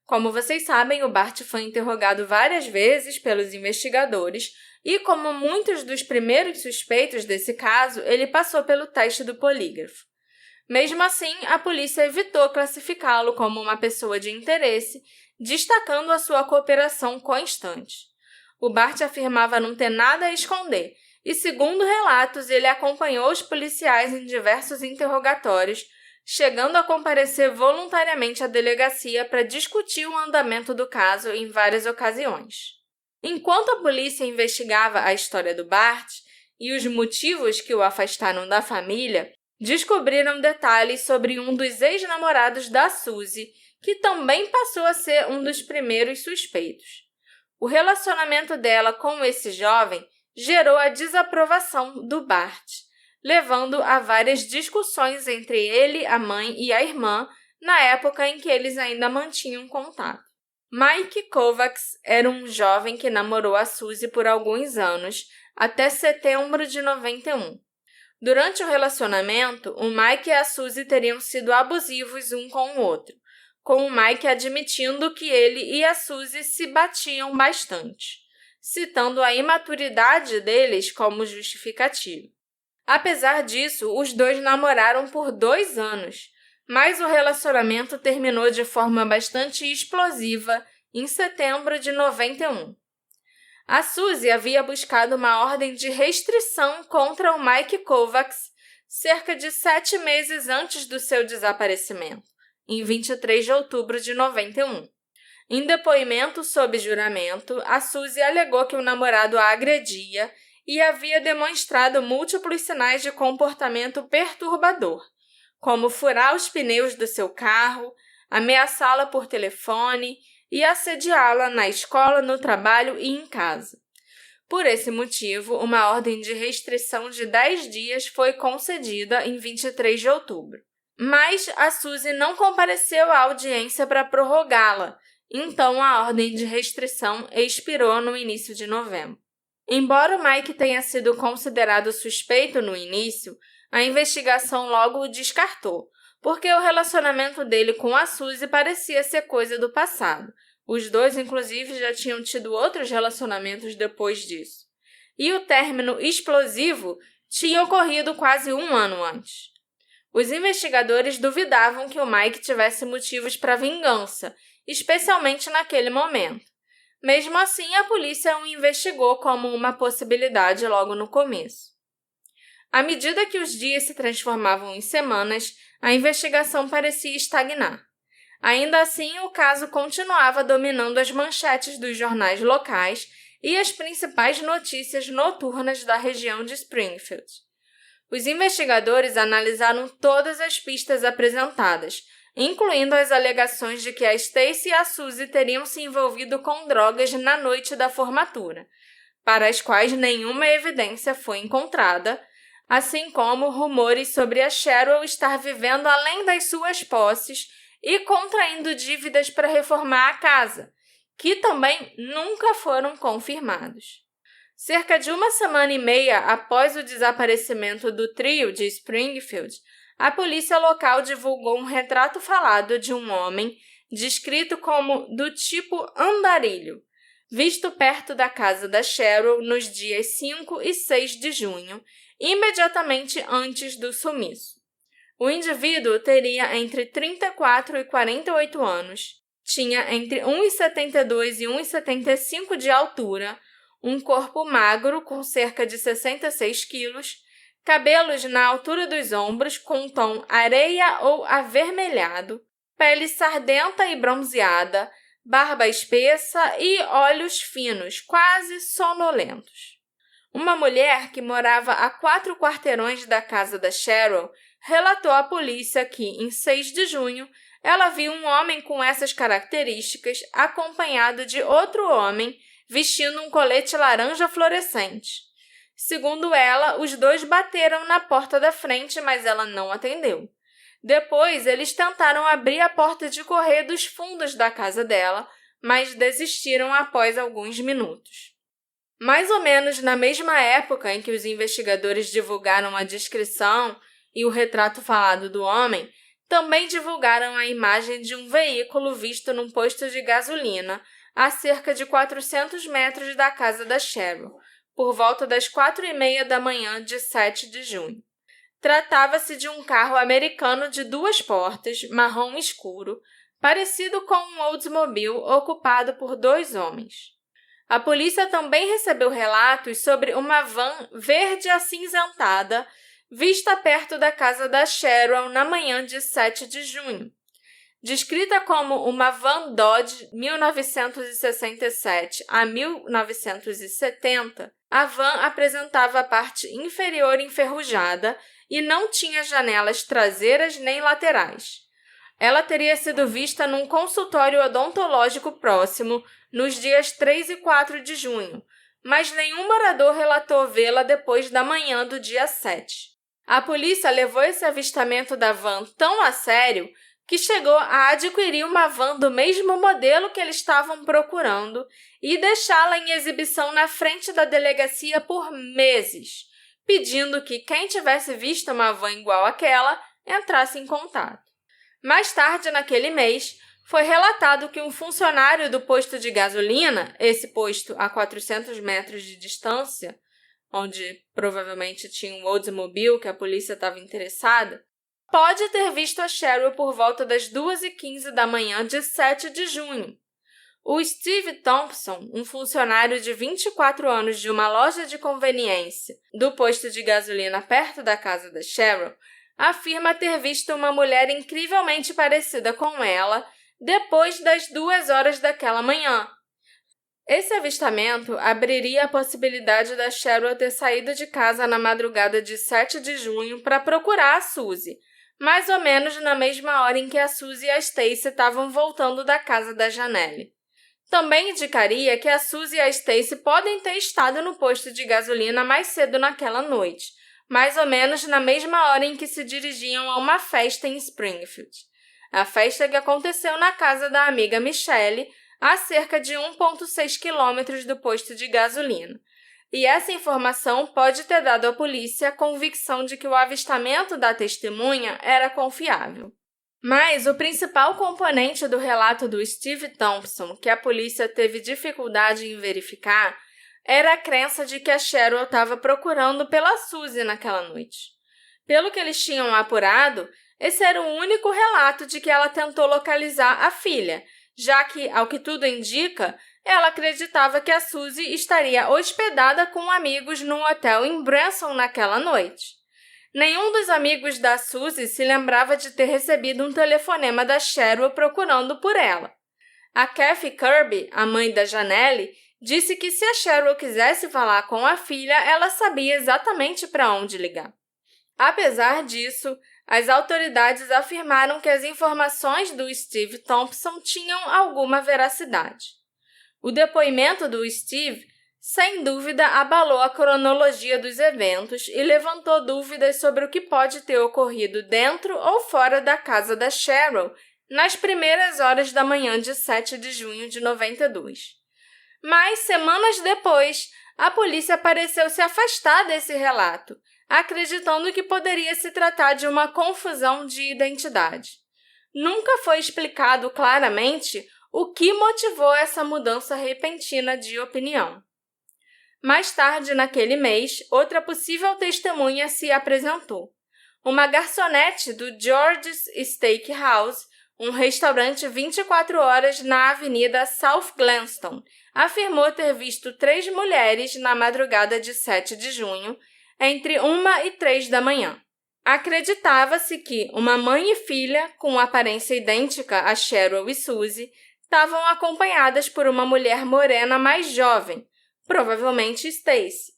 Como vocês sabem, o Bart foi interrogado várias vezes pelos investigadores e, como muitos dos primeiros suspeitos desse caso, ele passou pelo teste do polígrafo. Mesmo assim, a polícia evitou classificá-lo como uma pessoa de interesse, destacando a sua cooperação constante. O Bart afirmava não ter nada a esconder, e, segundo relatos, ele acompanhou os policiais em diversos interrogatórios, chegando a comparecer voluntariamente à delegacia para discutir o andamento do caso em várias ocasiões. Enquanto a polícia investigava a história do Bart e os motivos que o afastaram da família, descobriram detalhes sobre um dos ex-namorados da Suzy, que também passou a ser um dos primeiros suspeitos. O relacionamento dela com esse jovem gerou a desaprovação do Bart, levando a várias discussões entre ele, a mãe e a irmã na época em que eles ainda mantinham contato. Mike Kovacs era um jovem que namorou a Suzy por alguns anos, até setembro de 91. Durante o relacionamento, o Mike e a Suzy teriam sido abusivos um com o outro, com o Mike admitindo que ele e a Suzy se batiam bastante, citando a imaturidade deles como justificativa. Apesar disso, os dois namoraram por 2 anos, mas o relacionamento terminou de forma bastante explosiva em setembro de 91. A Suzy havia buscado uma ordem de restrição contra o Mike Kovacs cerca de 7 meses antes do seu desaparecimento, em 23 de outubro de 91. Em depoimento sob juramento, a Suzy alegou que o namorado a agredia e havia demonstrado múltiplos sinais de comportamento perturbador, como furar os pneus do seu carro, ameaçá-la por telefone e assediá-la na escola, no trabalho e em casa. Por esse motivo, uma ordem de restrição de 10 dias foi concedida em 23 de outubro. Mas a Suzy não compareceu à audiência para prorrogá-la, então a ordem de restrição expirou no início de novembro. Embora o Mike tenha sido considerado suspeito no início, a investigação logo o descartou, porque o relacionamento dele com a Suzy parecia ser coisa do passado. Os dois, inclusive, já tinham tido outros relacionamentos depois disso. E o término explosivo tinha ocorrido quase 1 ano antes. Os investigadores duvidavam que o Mike tivesse motivos para vingança, especialmente naquele momento. Mesmo assim, a polícia o investigou como uma possibilidade logo no começo. À medida que os dias se transformavam em semanas, a investigação parecia estagnar. Ainda assim, o caso continuava dominando as manchetes dos jornais locais e as principais notícias noturnas da região de Springfield. Os investigadores analisaram todas as pistas apresentadas, incluindo as alegações de que a Stacy e a Suzy teriam se envolvido com drogas na noite da formatura, para as quais nenhuma evidência foi encontrada, assim como rumores sobre a Cheryl estar vivendo além das suas posses e contraindo dívidas para reformar a casa, que também nunca foram confirmados. Cerca de 1 semana e meia após o desaparecimento do trio de Springfield, a polícia local divulgou um retrato falado de um homem descrito como do tipo andarilho, visto perto da casa da Cheryl nos dias 5 e 6 de junho, imediatamente antes do sumiço. O indivíduo teria entre 34 e 48 anos, tinha entre 1,72 e 1,75 de altura, um corpo magro com cerca de 66 quilos, cabelos na altura dos ombros com tom areia ou avermelhado, pele sardenta e bronzeada, barba espessa e olhos finos, quase sonolentos. Uma mulher que morava a 4 quarteirões da casa da Cheryl relatou à polícia que, em 6 de junho, ela viu um homem com essas características acompanhado de outro homem vestindo um colete laranja fluorescente. Segundo ela, os dois bateram na porta da frente, mas ela não atendeu. Depois, eles tentaram abrir a porta de correr dos fundos da casa dela, mas desistiram após alguns minutos. Mais ou menos na mesma época em que os investigadores divulgaram a descrição e o retrato falado do homem, também divulgaram a imagem de um veículo visto num posto de gasolina a cerca de 400 metros da casa da Cheryl, por volta das 4h30 da manhã de 7 de junho. Tratava-se de um carro americano de 2 portas, marrom escuro, parecido com um Oldsmobile ocupado por 2 homens. A polícia também recebeu relatos sobre uma van verde acinzentada vista perto da casa da Cheryl na manhã de 7 de junho. Descrita como uma van Dodge 1967 a 1970, a van apresentava a parte inferior enferrujada e não tinha janelas traseiras nem laterais. Ela teria sido vista num consultório odontológico próximo nos dias 3 e 4 de junho, mas nenhum morador relatou vê-la depois da manhã do dia 7. A polícia levou esse avistamento da van tão a sério que chegou a adquirir uma van do mesmo modelo que eles estavam procurando e deixá-la em exibição na frente da delegacia por meses, pedindo que quem tivesse visto uma van igual àquela entrasse em contato. Mais tarde naquele mês, foi relatado que um funcionário do posto de gasolina, esse posto a 400 metros de distância, onde provavelmente tinha um Oldsmobile que a polícia estava interessada, pode ter visto a Cheryl por volta das 2h15 da manhã de 7 de junho. O Steve Thompson, um funcionário de 24 anos de uma loja de conveniência do posto de gasolina perto da casa da Cheryl, afirma ter visto uma mulher incrivelmente parecida com ela depois das 2 horas daquela manhã. Esse avistamento abriria a possibilidade da Cheryl ter saído de casa na madrugada de 7 de junho para procurar a Suzy, mais ou menos na mesma hora em que a Suzy e a Stacy estavam voltando da casa da Janelle. Também indicaria que a Suzy e a Stacy podem ter estado no posto de gasolina mais cedo naquela noite, mais ou menos na mesma hora em que se dirigiam a uma festa em Springfield. A festa que aconteceu na casa da amiga Michelle, a cerca de 1,6 quilômetros do posto de gasolina. E essa informação pode ter dado à polícia a convicção de que o avistamento da testemunha era confiável. Mas o principal componente do relato do Steve Thompson, que a polícia teve dificuldade em verificar, era a crença de que a Cheryl estava procurando pela Suzy naquela noite. Pelo que eles tinham apurado, esse era o único relato de que ela tentou localizar a filha, já que, ao que tudo indica, ela acreditava que a Suzy estaria hospedada com amigos num hotel em Branson naquela noite. Nenhum dos amigos da Suzy se lembrava de ter recebido um telefonema da Cheryl procurando por ela. A Kathy Kirby, a mãe da Janelle, disse que se a Cheryl quisesse falar com a filha, ela sabia exatamente para onde ligar. Apesar disso, as autoridades afirmaram que as informações do Steve Thompson tinham alguma veracidade. O depoimento do Steve, sem dúvida, abalou a cronologia dos eventos e levantou dúvidas sobre o que pode ter ocorrido dentro ou fora da casa da Cheryl nas primeiras horas da manhã de 7 de junho de 92. Mas, semanas depois, a polícia pareceu se afastar desse relato, acreditando que poderia se tratar de uma confusão de identidade. Nunca foi explicado claramente o que motivou essa mudança repentina de opinião. Mais tarde, naquele mês, outra possível testemunha se apresentou. Uma garçonete do George's Steakhouse, um restaurante 24 horas na avenida South Glenstone, afirmou ter visto 3 mulheres na madrugada de 7 de junho, entre 1 e 3 da manhã. Acreditava-se que uma mãe e filha, com aparência idêntica a Cheryl e Suzy, estavam acompanhadas por uma mulher morena mais jovem, provavelmente Stacy.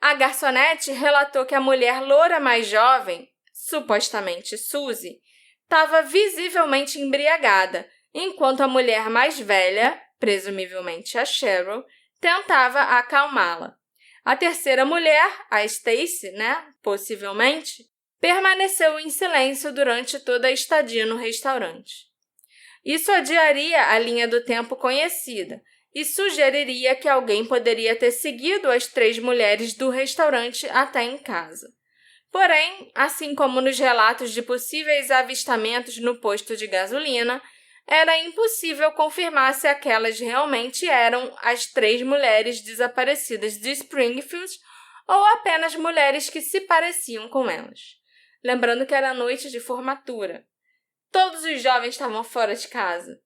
A garçonete relatou que a mulher loura mais jovem, supostamente Suzy, estava visivelmente embriagada, enquanto a mulher mais velha, presumivelmente a Cheryl, tentava acalmá-la. A terceira mulher, a Stacy, possivelmente, permaneceu em silêncio durante toda a estadia no restaurante. Isso adiaria a linha do tempo conhecida e sugeriria que alguém poderia ter seguido as 3 mulheres do restaurante até em casa. Porém, assim como nos relatos de possíveis avistamentos no posto de gasolina, era impossível confirmar se aquelas realmente eram as 3 mulheres desaparecidas de Springfield ou apenas mulheres que se pareciam com elas. Lembrando que era noite de formatura. Todos os jovens estavam fora de casa.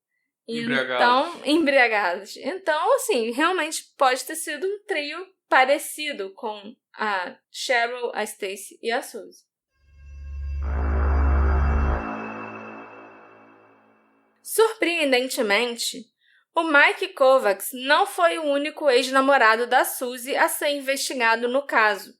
Embriagados. Então, assim, realmente pode ter sido um trio parecido com a Cheryl, a Stacy e a Suzy. Surpreendentemente, o Mike Kovacs não foi o único ex-namorado da Suzy a ser investigado no caso.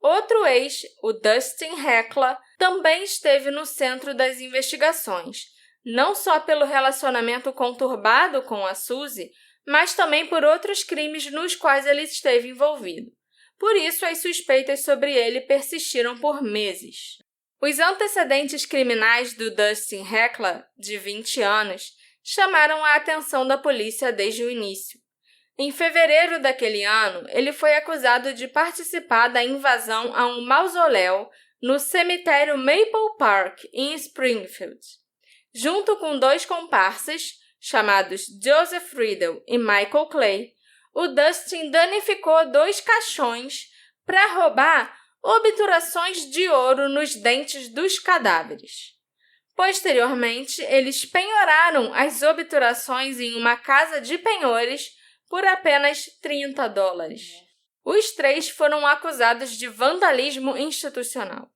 Outro ex, o Dustin Heckler, também esteve no centro das investigações, não só pelo relacionamento conturbado com a Suzy, mas também por outros crimes nos quais ele esteve envolvido. Por isso, as suspeitas sobre ele persistiram por meses. Os antecedentes criminais do Dustin Heckler, de 20 anos, chamaram a atenção da polícia desde o início. Em fevereiro daquele ano, ele foi acusado de participar da invasão a um mausoléu no cemitério Maple Park, em Springfield. Junto com 2 comparsas, chamados Joseph Riddle e Michael Clay, o Dustin danificou 2 caixões para roubar obturações de ouro nos dentes dos cadáveres. Posteriormente, eles penhoraram as obturações em uma casa de penhores por apenas $30. Os 3 foram acusados de vandalismo institucional.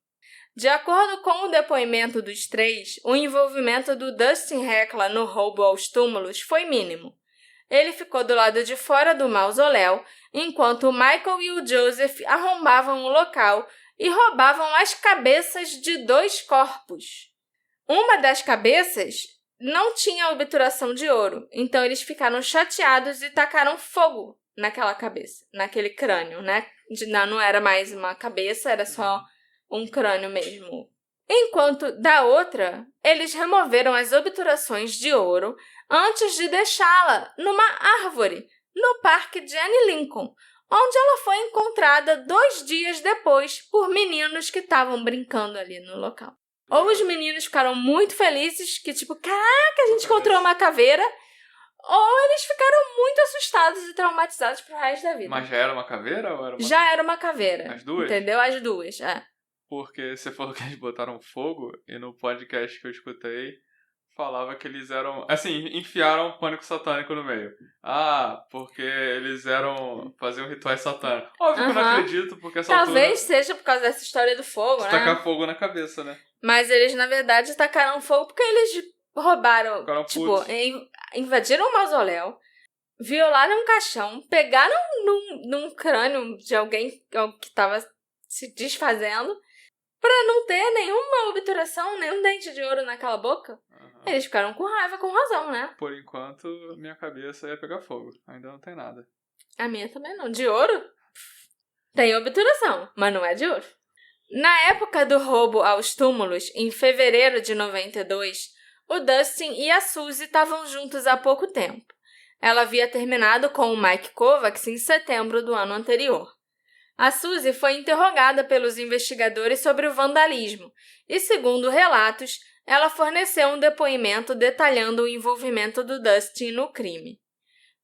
De acordo com o depoimento dos 3, o envolvimento do Dustin Heckler no roubo aos túmulos foi mínimo. Ele ficou do lado de fora do mausoléu, enquanto o Michael e o Joseph arrombavam o local e roubavam as cabeças de 2 corpos. Uma das cabeças não tinha obturação de ouro, então eles ficaram chateados e tacaram fogo naquela cabeça, naquele crânio, né? Não era mais uma cabeça, era só um crânio mesmo. Enquanto da outra, eles removeram as obturações de ouro antes de deixá-la numa árvore no Parque Jenny Lincoln, onde ela foi encontrada 2 dias depois por meninos que estavam brincando ali no local. Ou os meninos ficaram muito felizes, que tipo, caraca, a gente encontrou uma caveira, ou eles ficaram muito assustados e traumatizados pro resto da vida. Mas já era uma caveira ou era uma... Já era uma caveira. As duas? Entendeu? As duas, é. Porque você falou que eles botaram fogo, e no podcast que eu escutei, falava que eles eram... Assim, enfiaram pânico satânico no meio. Ah, porque eles faziam rituais satânicos. Óbvio que eu não acredito, porque essa Talvez altura... seja por causa dessa história do fogo, né? Tacar fogo na cabeça, né? Mas eles, na verdade, tacaram fogo porque eles roubaram... Ficaram tipo, putos. invadiram o mausoléu, violaram um caixão, pegaram num crânio de alguém que estava se desfazendo, pra não ter nenhuma obturação, nenhum dente de ouro naquela boca. Uhum. Eles ficaram com raiva, com razão, né? Por enquanto, minha cabeça ia pegar fogo. Ainda não tem nada. A minha também não. De ouro? Tem obturação, mas não é de ouro. Na época do roubo aos túmulos, em fevereiro de 92, o Dustin e a Suzy estavam juntos há pouco tempo. Ela havia terminado com o Mike Kovacs em setembro do ano anterior. A Suzy foi interrogada pelos investigadores sobre o vandalismo e, segundo relatos, ela forneceu um depoimento detalhando o envolvimento do Dustin no crime.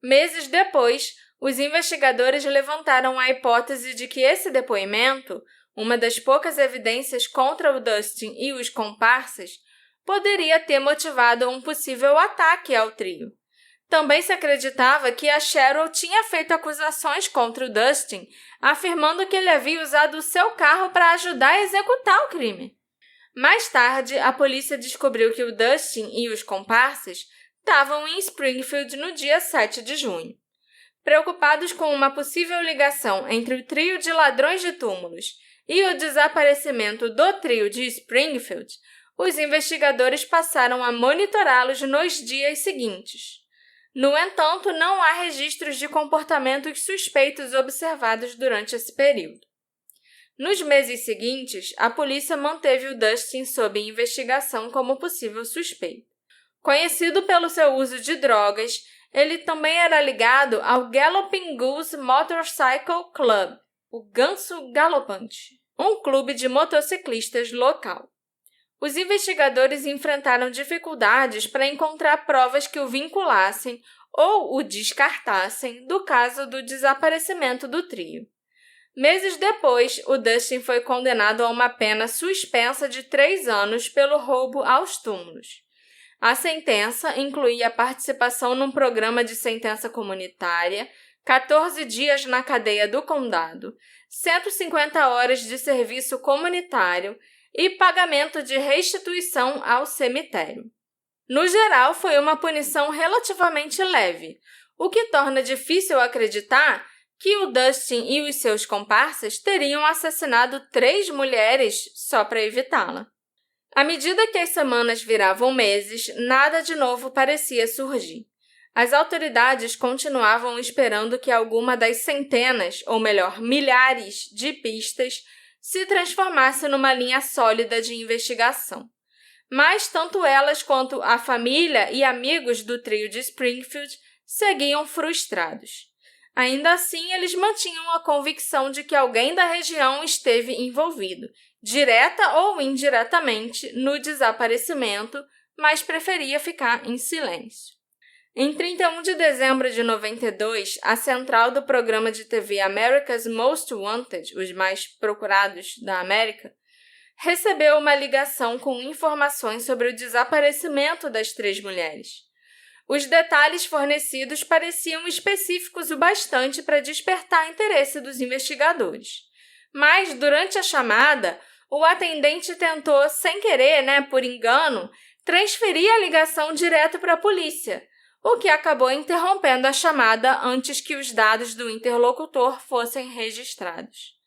Meses depois, os investigadores levantaram a hipótese de que esse depoimento, uma das poucas evidências contra o Dustin e os comparsas, poderia ter motivado um possível ataque ao trio. Também se acreditava que a Cheryl tinha feito acusações contra o Dustin, afirmando que ele havia usado o seu carro para ajudar a executar o crime. Mais tarde, a polícia descobriu que o Dustin e os comparsas estavam em Springfield no dia 7 de junho. Preocupados com uma possível ligação entre o trio de ladrões de túmulos e o desaparecimento do trio de Springfield, os investigadores passaram a monitorá-los nos dias seguintes. No entanto, não há registros de comportamentos suspeitos observados durante esse período. Nos meses seguintes, a polícia manteve o Dustin sob investigação como possível suspeito. Conhecido pelo seu uso de drogas, ele também era ligado ao Galloping Goose Motorcycle Club, o Ganso Galopante, um clube de motociclistas local. Os investigadores enfrentaram dificuldades para encontrar provas que o vinculassem ou o descartassem do caso do desaparecimento do trio. Meses depois, o Dustin foi condenado a uma pena suspensa de 3 anos pelo roubo aos túmulos. A sentença incluía a participação num programa de sentença comunitária, 14 dias na cadeia do condado, 150 horas de serviço comunitário e pagamento de restituição ao cemitério. No geral, foi uma punição relativamente leve, o que torna difícil acreditar que o Dustin e os seus comparsas teriam assassinado 3 mulheres só para evitá-la. À medida que as semanas viravam meses, nada de novo parecia surgir. As autoridades continuavam esperando que alguma das centenas, ou melhor, milhares de pistas se transformasse numa linha sólida de investigação. Mas tanto elas quanto a família e amigos do trio de Springfield seguiam frustrados. Ainda assim, eles mantinham a convicção de que alguém da região esteve envolvido, direta ou indiretamente, no desaparecimento, mas preferia ficar em silêncio. Em 31 de dezembro de 92, a central do programa de TV America's Most Wanted, os mais procurados da América, recebeu uma ligação com informações sobre o desaparecimento das 3 mulheres. Os detalhes fornecidos pareciam específicos o bastante para despertar interesse dos investigadores. Mas, durante a chamada, o atendente tentou, sem querer, por engano, transferir a ligação direto para a polícia, o que acabou interrompendo a chamada antes que os dados do interlocutor fossem registrados.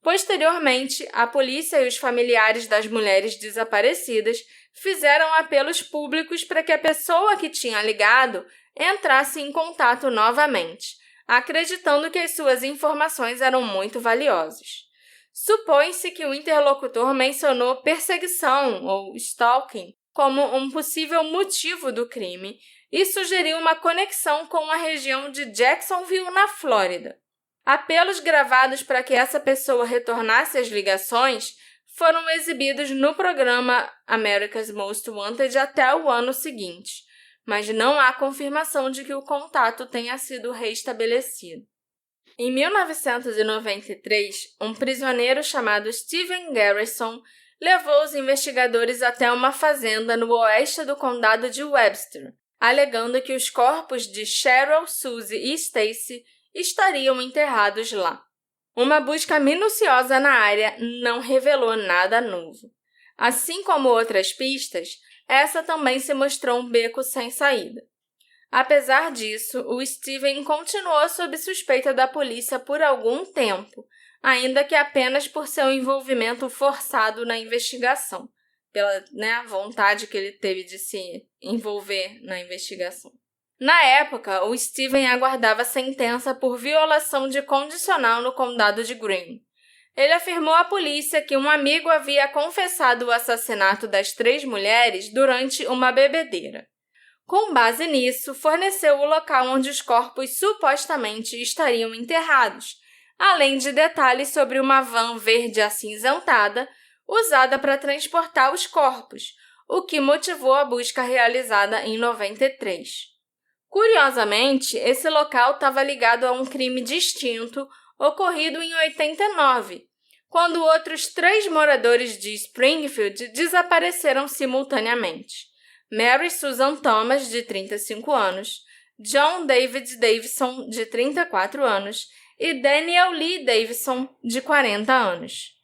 Posteriormente, a polícia e os familiares das mulheres desaparecidas fizeram apelos públicos para que a pessoa que tinha ligado entrasse em contato novamente, acreditando que as suas informações eram muito valiosas. Supõe-se que o interlocutor mencionou perseguição ou stalking como um possível motivo do crime e sugeriu uma conexão com a região de Jacksonville, na Flórida. Apelos gravados para que essa pessoa retornasse às ligações foram exibidos no programa America's Most Wanted até o ano seguinte, mas não há confirmação de que o contato tenha sido reestabelecido. Em 1993, um prisioneiro chamado Steven Garrison levou os investigadores até uma fazenda no oeste do condado de Webster, alegando que os corpos de Cheryl, Suzy e Stacy estariam enterrados lá. Uma busca minuciosa na área não revelou nada novo. Assim como outras pistas, essa também se mostrou um beco sem saída. Apesar disso, o Steven continuou sob suspeita da polícia por algum tempo, ainda que apenas por seu envolvimento forçado na investigação, pela vontade que ele teve de se envolver na investigação. Na época, o Steven aguardava sentença por violação de condicional no condado de Greene. Ele afirmou à polícia que um amigo havia confessado o assassinato das 3 mulheres durante uma bebedeira. Com base nisso, forneceu o local onde os corpos supostamente estariam enterrados, além de detalhes sobre uma van verde acinzentada usada para transportar os corpos, o que motivou a busca realizada em 93. Curiosamente, esse local estava ligado a um crime distinto ocorrido em 89, quando outros 3 moradores de Springfield desapareceram simultaneamente. Mary Susan Thomas, de 35 anos, John David Davison, de 34 anos, e Daniel Lee Davison, de 40 anos.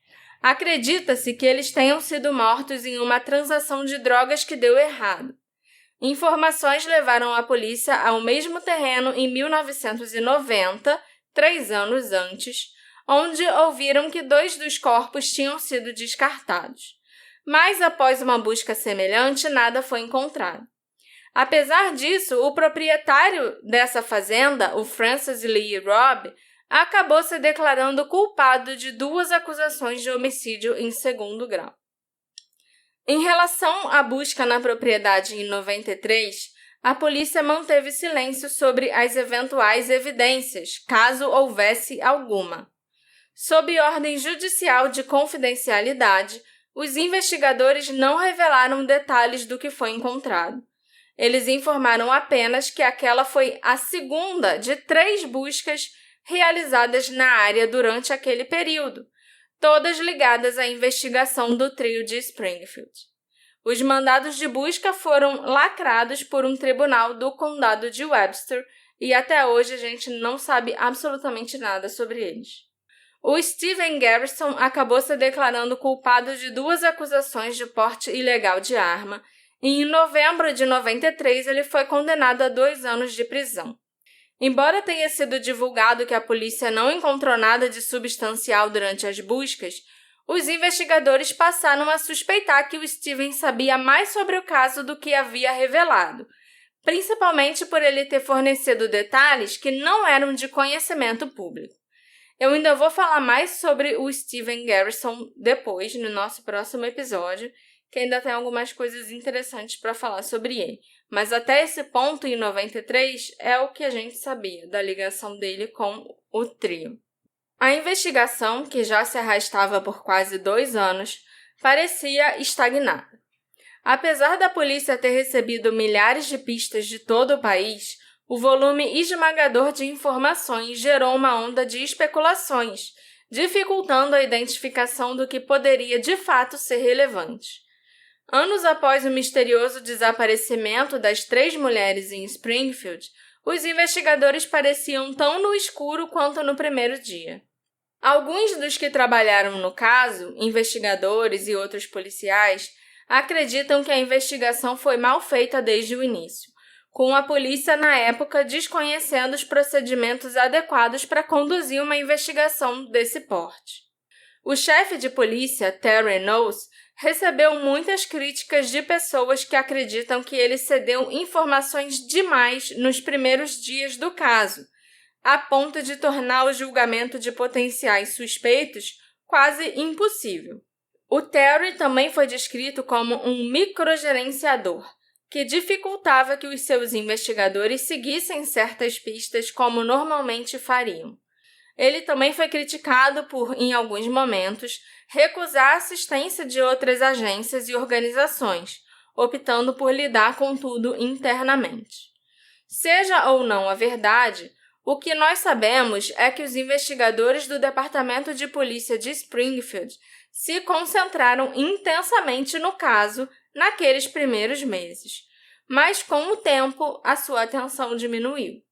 Acredita-se que eles tenham sido mortos em uma transação de drogas que deu errado. Informações levaram a polícia ao mesmo terreno em 1990, 3 anos antes, onde ouviram que 2 dos corpos tinham sido descartados. Mas, após uma busca semelhante, nada foi encontrado. Apesar disso, o proprietário dessa fazenda, o Francis Lee Robb, acabou se declarando culpado de 2 acusações de homicídio em 2º grau. Em relação à busca na propriedade em 93, a polícia manteve silêncio sobre as eventuais evidências, caso houvesse alguma. Sob ordem judicial de confidencialidade, os investigadores não revelaram detalhes do que foi encontrado. Eles informaram apenas que aquela foi a 2ª de 3 buscas realizadas na área durante aquele período, todas ligadas à investigação do trio de Springfield. Os mandados de busca foram lacrados por um tribunal do condado de Webster e até hoje a gente não sabe absolutamente nada sobre eles. O Steven Garrison acabou se declarando culpado de 2 acusações de porte ilegal de arma e em novembro de 93 ele foi condenado a 2 anos de prisão. Embora tenha sido divulgado que a polícia não encontrou nada de substancial durante as buscas, os investigadores passaram a suspeitar que o Steven sabia mais sobre o caso do que havia revelado, principalmente por ele ter fornecido detalhes que não eram de conhecimento público. Eu ainda vou falar mais sobre o Steven Garrison depois, no nosso próximo episódio, que ainda tem algumas coisas interessantes para falar sobre ele. Mas até esse ponto, em 93, é o que a gente sabia da ligação dele com o trio. A investigação, que já se arrastava por quase 2 anos, parecia estagnada. Apesar da polícia ter recebido milhares de pistas de todo o país, o volume esmagador de informações gerou uma onda de especulações, dificultando a identificação do que poderia de fato ser relevante. Anos após o misterioso desaparecimento das 3 mulheres em Springfield, os investigadores pareciam tão no escuro quanto no primeiro dia. Alguns dos que trabalharam no caso, investigadores e outros policiais, acreditam que a investigação foi mal feita desde o início, com a polícia na época desconhecendo os procedimentos adequados para conduzir uma investigação desse porte. O chefe de polícia, Terry Knowles, recebeu muitas críticas de pessoas que acreditam que ele cedeu informações demais nos primeiros dias do caso, a ponto de tornar o julgamento de potenciais suspeitos quase impossível. O Terry também foi descrito como um microgerenciador, que dificultava que os seus investigadores seguissem certas pistas como normalmente fariam. Ele também foi criticado por, em alguns momentos, recusar a assistência de outras agências e organizações, optando por lidar com tudo internamente. Seja ou não a verdade, o que nós sabemos é que os investigadores do Departamento de Polícia de Springfield se concentraram intensamente no caso naqueles primeiros meses, mas com o tempo a sua atenção diminuiu.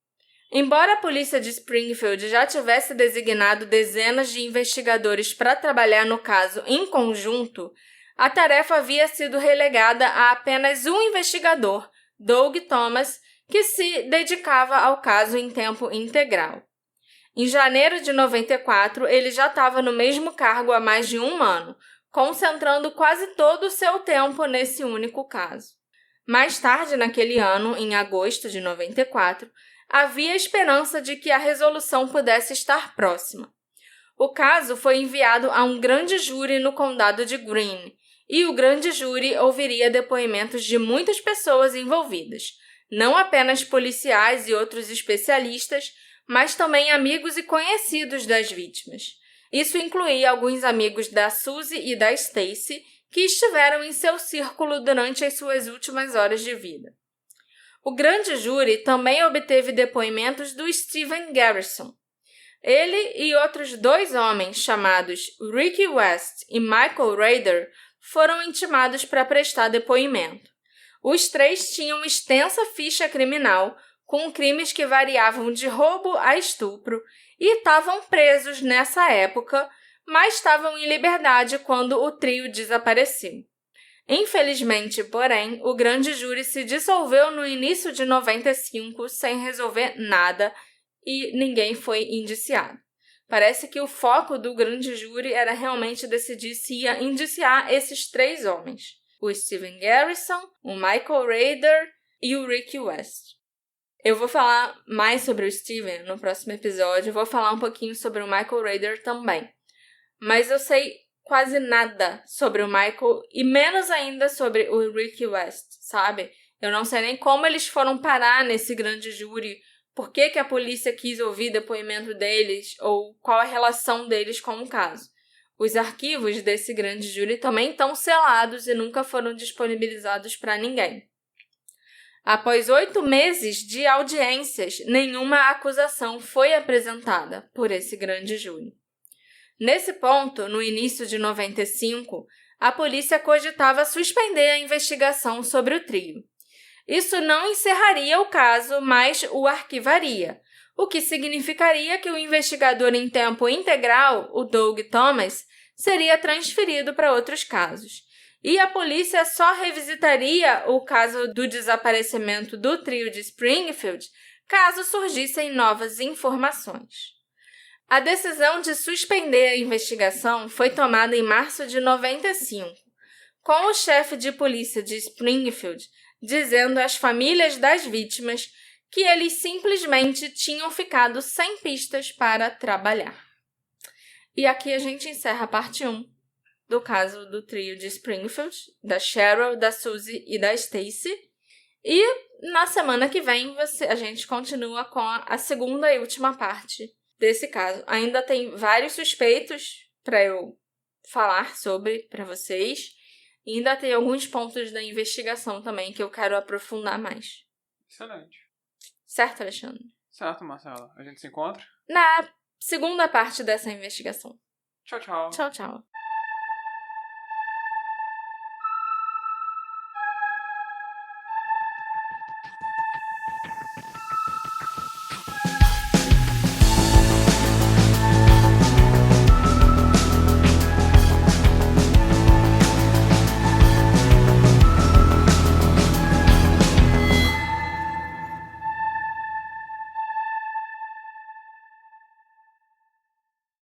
Embora a polícia de Springfield já tivesse designado dezenas de investigadores para trabalhar no caso em conjunto, a tarefa havia sido relegada a apenas um investigador, Doug Thomas, que se dedicava ao caso em tempo integral. Em janeiro de 94, ele já estava no mesmo cargo há mais de um ano, concentrando quase todo o seu tempo nesse único caso. Mais tarde naquele ano, em agosto de 94, havia esperança de que a resolução pudesse estar próxima. O caso foi enviado a um grande júri no condado de Greene, e o grande júri ouviria depoimentos de muitas pessoas envolvidas, não apenas policiais e outros especialistas, mas também amigos e conhecidos das vítimas. Isso incluía alguns amigos da Suzy e da Stacy, que estiveram em seu círculo durante as suas últimas horas de vida. O grande júri também obteve depoimentos do Steven Garrison. Ele e outros 2 homens chamados Ricky West e Michael Rader foram intimados para prestar depoimento. Os 3 tinham extensa ficha criminal, com crimes que variavam de roubo a estupro, e estavam presos nessa época, mas estavam em liberdade quando o trio desapareceu. Infelizmente, porém, o grande júri se dissolveu no início de 95 sem resolver nada e ninguém foi indiciado. Parece que o foco do grande júri era realmente decidir se ia indiciar esses 3 homens: o Steven Garrison, o Michael Rader e o Ricky West. Eu vou falar mais sobre o Steven no próximo episódio, vou falar um pouquinho sobre o Michael Rader também. Mas eu sei quase nada sobre o Michael e menos ainda sobre o Ricky West, sabe? Eu não sei nem como eles foram parar nesse grande júri, por que a polícia quis ouvir depoimento deles ou qual a relação deles com o caso. Os arquivos desse grande júri também estão selados e nunca foram disponibilizados para ninguém. Após 8 meses de audiências, nenhuma acusação foi apresentada por esse grande júri. Nesse ponto, no início de 95, a polícia cogitava suspender a investigação sobre o trio. Isso não encerraria o caso, mas o arquivaria, o que significaria que o investigador em tempo integral, o Doug Thomas, seria transferido para outros casos. E a polícia só revisitaria o caso do desaparecimento do trio de Springfield caso surgissem novas informações. A decisão de suspender a investigação foi tomada em março de 95, com o chefe de polícia de Springfield dizendo às famílias das vítimas que eles simplesmente tinham ficado sem pistas para trabalhar. E aqui a gente encerra a parte 1 do caso do trio de Springfield, da Cheryl, da Suzy e da Stacy. E na semana que vem a gente continua com a segunda e última parte desse caso. Ainda tem vários suspeitos para eu falar sobre para vocês. E ainda tem alguns pontos da investigação também que eu quero aprofundar mais. Excelente. Certo, Alexandre? Certo, Marcela. A gente se encontra? Na segunda parte dessa investigação. Tchau, tchau. Tchau, tchau.